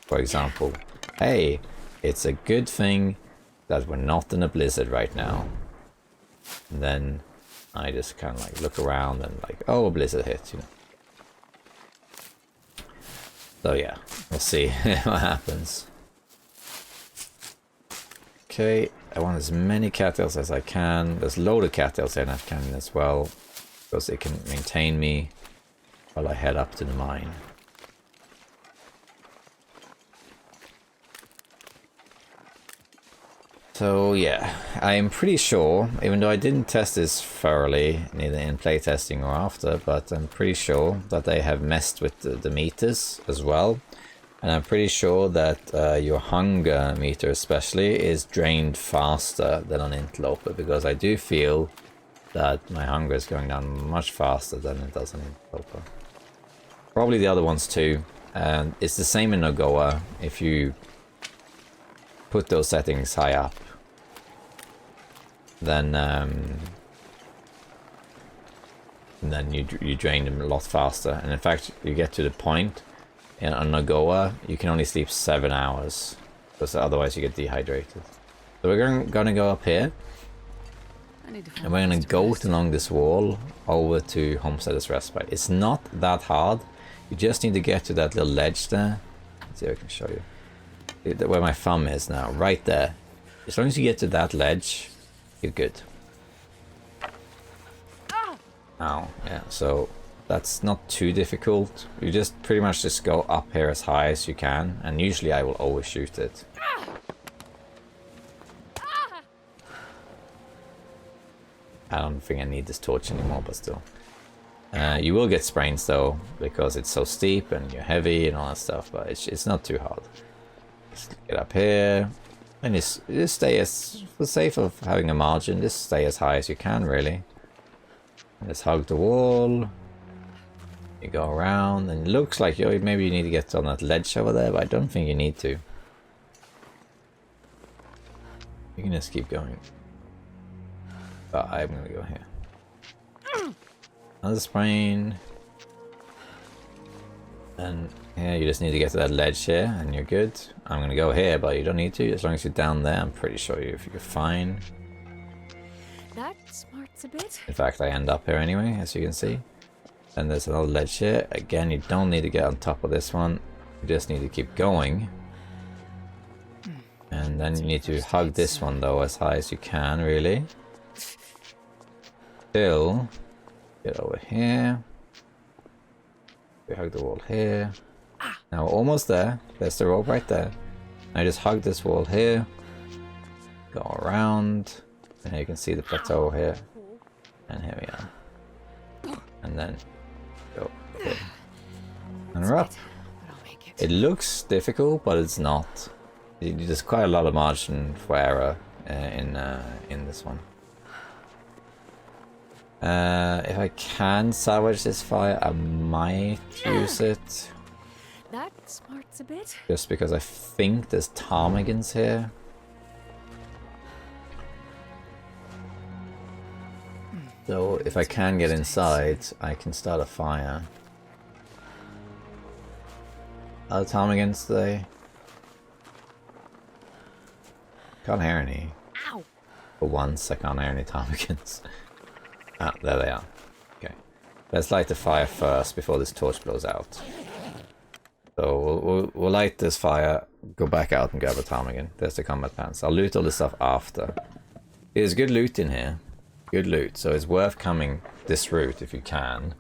for example, hey, it's a good thing that we're not in a blizzard right now. And then I just kind of like look around and like, oh, a blizzard hit, you know. So yeah, we'll see what happens. Okay, I want as many cattails as I can. There's a load of cattails here in that canyon as well, because they can maintain me while I head up to the mine. So yeah, I'm pretty sure, even though I didn't test this thoroughly, neither in playtesting or after, but I'm pretty sure that they have messed with the meters as well. And I'm pretty sure that your hunger meter especially is drained faster than an interloper, because I do feel that my hunger is going down much faster than it does on interloper. Probably the other ones too. And it's the same in Nogoa. If you put those settings high up, then you drain them a lot faster. And in fact, you get to the point on Nogoa, you can only sleep 7 hours, because otherwise you get dehydrated. So we're gonna go up here, and we're gonna go along this wall over to Homesteader's Respite. It's not that hard. You just need to get to that little ledge there. Let's see if I can show you. Where my thumb is now, right there. As long as you get to that ledge, you're good. Oh, yeah, so that's not too difficult. You just pretty much just go up here as high as you can, and usually I will always shoot it. I don't think I need this torch anymore, but still. You will get sprains though, because it's so steep and you're heavy and all that stuff, but it's not too hard. Just get up here, and just stay as, for the sake of having a margin, just stay as high as you can really. And just hug the wall. You go around, and it looks like maybe you need to get on that ledge over there, but I don't think you need to. You can just keep going. But I'm gonna go here. Another sprain. And yeah, you just need to get to that ledge here, and you're good. I'm gonna go here, but you don't need to. As long as you're down there, I'm pretty sure you're fine. That smarts a bit. In fact, I end up here anyway, as you can see. And there's another ledge here. Again, you don't need to get on top of this one. You just need to keep going. And then you need to hug this one though as high as you can, really. Still, get over here. We hug the wall here. Now we're almost there. There's the rope right there. I just hug this wall here. Go around. And you can see the plateau here. And here we are. And then go here. And we're up. It looks difficult, but it's not. There's quite a lot of margin for error in this one. If I can salvage this fire, I might use it. That smarts a bit. Just because I think there's ptarmigans here. So if I can get inside, I can start a fire. Are there ptarmigans today? Can't hear any. For once, I can't hear any ptarmigans. Ah, there they are. Okay. Let's light the fire first before this torch blows out. So we'll light this fire, go back out and grab a ptarmigan. There's the combat pants. I'll loot all this stuff after. There's good loot in here. Good loot. So it's worth coming this route if you can.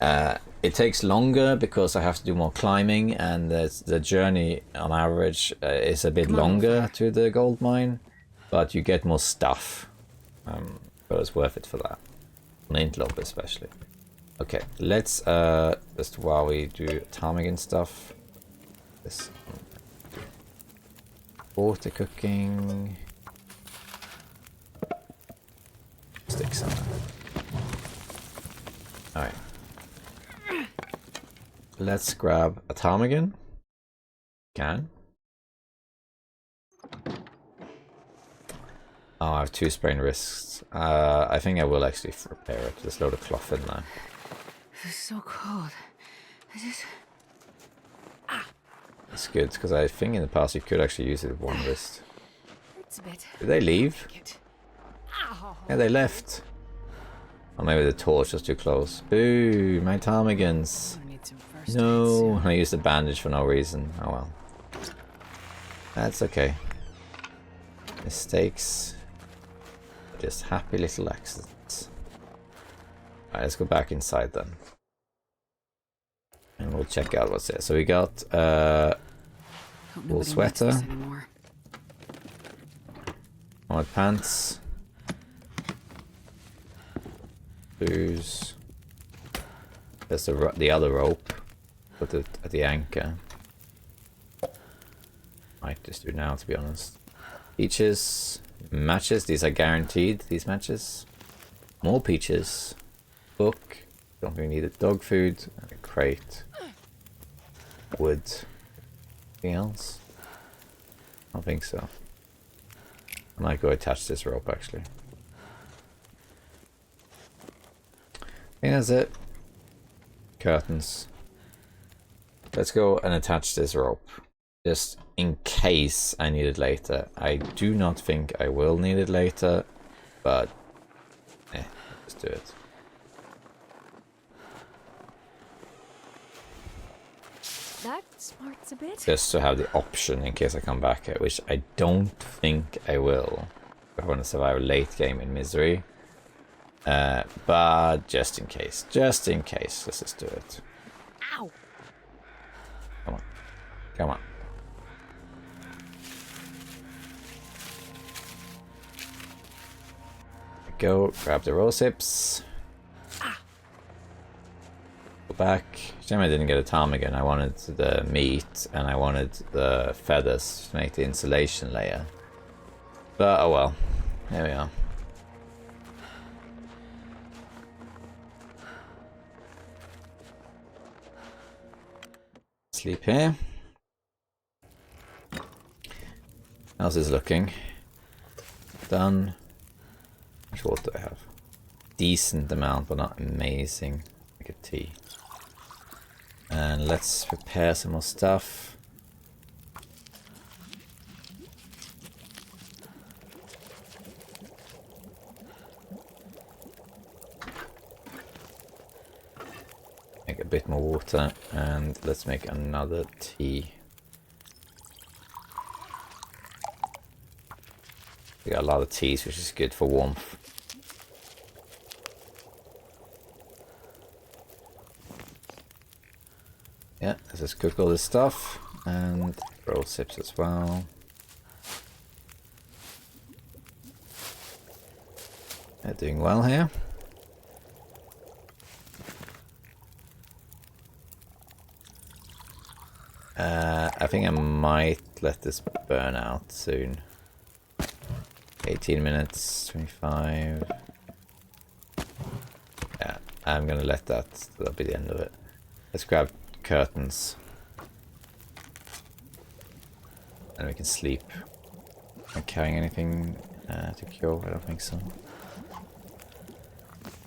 It takes longer because I have to do more climbing, and the journey on average is a bit longer to the gold mine, but you get more stuff. But it's worth it for that. On interloper especially. Okay, let's just while we do ptarmigan stuff. This water cooking. Sticks on that. Alright. Let's grab a ptarmigan. Can. Oh, I have 2 sprained wrists. I think I will actually repair it. Just load a cloth in there. It's so cold. That's good, because I think in the past you could actually use it with one wrist. Hurts a bit. Did they leave? Ow. Yeah, they left. Or maybe the torch was too close. Boo, my ptarmigans. No, I used a bandage for no reason. Oh well. That's okay. Mistakes. Just happy little accidents. Alright, let's go back inside then. And we'll check out what's there. So we got wool sweater. Armored pants. Booze. There's the other rope. Put it at the anchor. Might just do now, to be honest. Peaches. Matches. These are guaranteed, these matches. More peaches. Book. Don't really need it. Dog food. And a crate. Wood. Anything else? I don't think so. I might go attach this rope actually. I think that's it. Curtains. Let's go and attach this rope. Just in case I need it later. I do not think I will need it later, but let's do it. That smarts a bit. Just to have the option in case I come back here, which I don't think I will. I want to survive a late game in misery. But just in case, let's just do it. Ow! Come on, come on. Go grab the rose hips. Go back. Shame I didn't get a ptarmigan. I wanted the meat and I wanted the feathers to make the insulation layer. But oh well, there we are. Sleep here. How's this looking? Done. How much water do I have? Decent amount, but not amazing. Like a tea. And let's prepare some more stuff. Make a bit more water, and let's make another tea. We got a lot of teas, which is good for warmth. Yeah, let's just cook all this stuff and roll sips as well. They're doing well here. I think I might let this burn out soon. 18 minutes, 25. Yeah, I'm gonna let that'll be the end of it. Let's grab curtains. And we can sleep. Am I carrying anything to kill? I don't think so.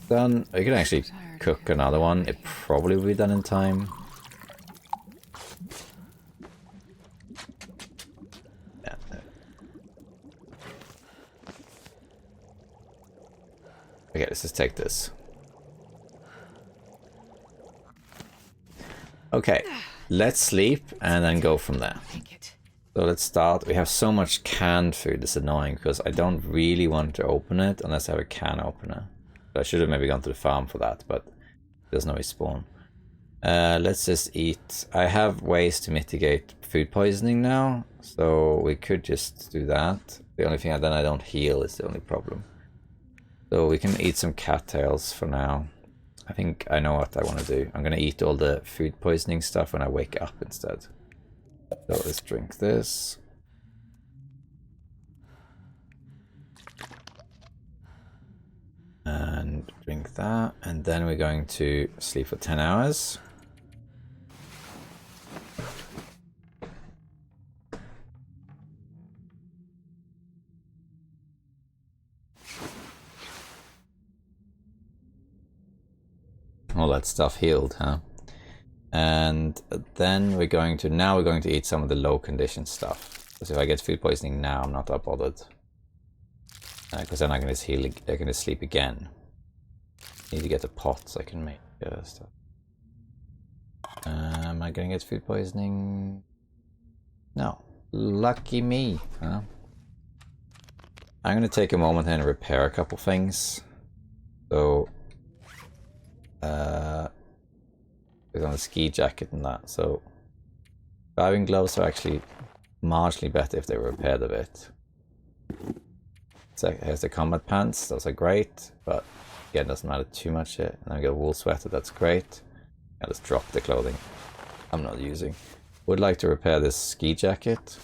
Done. We can actually cook another one. It probably will be done in time. Okay, let's just take this. Okay, let's sleep and then go from there. So let's start. We have so much canned food. It's annoying because I don't really want to open it unless I have a can opener. So I should have maybe gone to the farm for that, but there's no respawn. Let's just eat. I have ways to mitigate food poisoning now, so we could just do that. The only thing then I don't heal is the only problem. So we can eat some cattails for now. I think I know what I want to do. I'm going to eat all the food poisoning stuff when I wake up instead. So let's drink this. And drink that. And then we're going to sleep for 10 hours. All that stuff healed, huh? And then we're going to eat some of the low condition stuff. Because if I get food poisoning now, I'm not that bothered. Because then I can just heal. I can just sleep again. Need to get a pot so I can make stuff. Am I gonna get food poisoning? No. Lucky me, huh? I'm gonna take a moment and repair a couple things. So with on the ski jacket and that, so diving gloves are actually marginally better if they were repaired a bit. So here's the combat pants, those are great, but again doesn't matter too much here. And I got a wool sweater, that's great. I'll just drop the clothing I'm not using. Would like to repair this ski jacket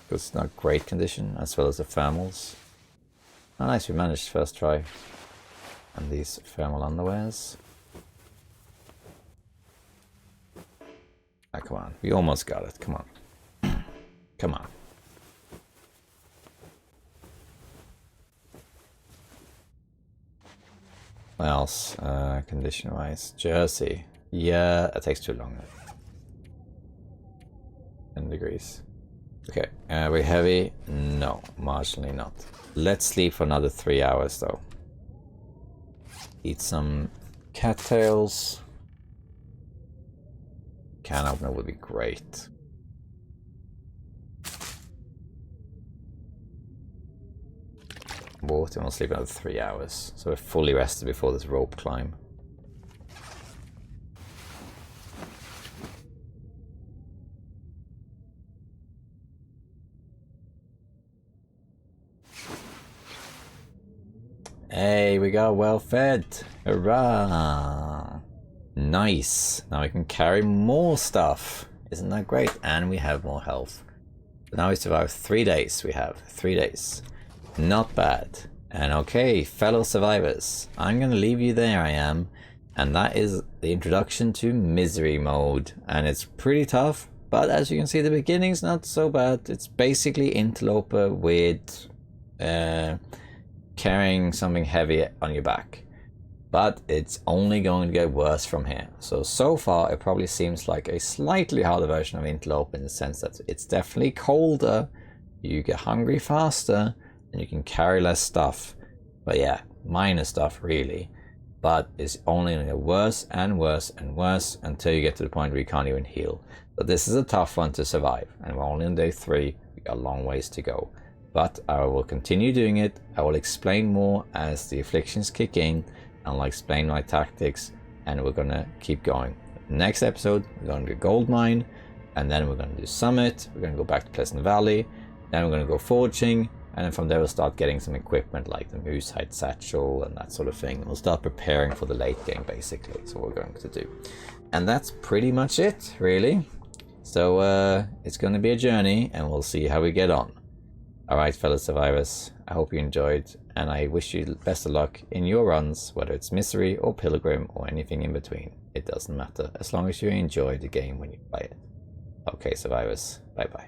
because it's not great condition, as well as the thermals. Oh, nice, we managed first try. And these thermal underwears. Ah, come on, we almost got it, come on. Come on. What else, condition-wise? Jersey. Yeah, that takes too long. 10 degrees. Okay, are we heavy? No, marginally not. Let's sleep for another 3 hours though. Eat some cattails. Can opener would be great. Water, and we'll sleep another 3 hours. So we're fully rested before this rope climb. Hey, we got well fed. Hurrah! Nice. Now we can carry more stuff. Isn't that great? And we have more health. So now we survived 3 days. We have 3 days. Not bad. And okay, fellow survivors, I'm gonna leave you there, I am. And that is the introduction to misery mode. And it's pretty tough, but as you can see, the beginning's not so bad. It's basically interloper with carrying something heavy on your back. But it's only going to get worse from here. So far, it probably seems like a slightly harder version of interloper in the sense that it's definitely colder, you get hungry faster, and you can carry less stuff. But yeah, minor stuff really. But it's only going to get worse and worse and worse until you get to the point where you can't even heal. So this is a tough one to survive. And we're only on day 3. We got a long ways to go. But I will continue doing it. I will explain more as the afflictions kick in. And I'll explain my tactics. And we're going to keep going. Next episode, we're going to do Gold Mine. And then we're going to do Summit. We're going to go back to Pleasant Valley. Then we're going to go Forging. And then from there we'll start getting some equipment like the moose hide satchel and that sort of thing. We'll start preparing for the late game basically. So we're going to do. And that's pretty much it really. So it's going to be a journey and we'll see how we get on. Alright fellow survivors, I hope you enjoyed and I wish you best of luck in your runs, whether it's Misery or Pilgrim or anything in between. It doesn't matter as long as you enjoy the game when you play it. Okay survivors, bye bye.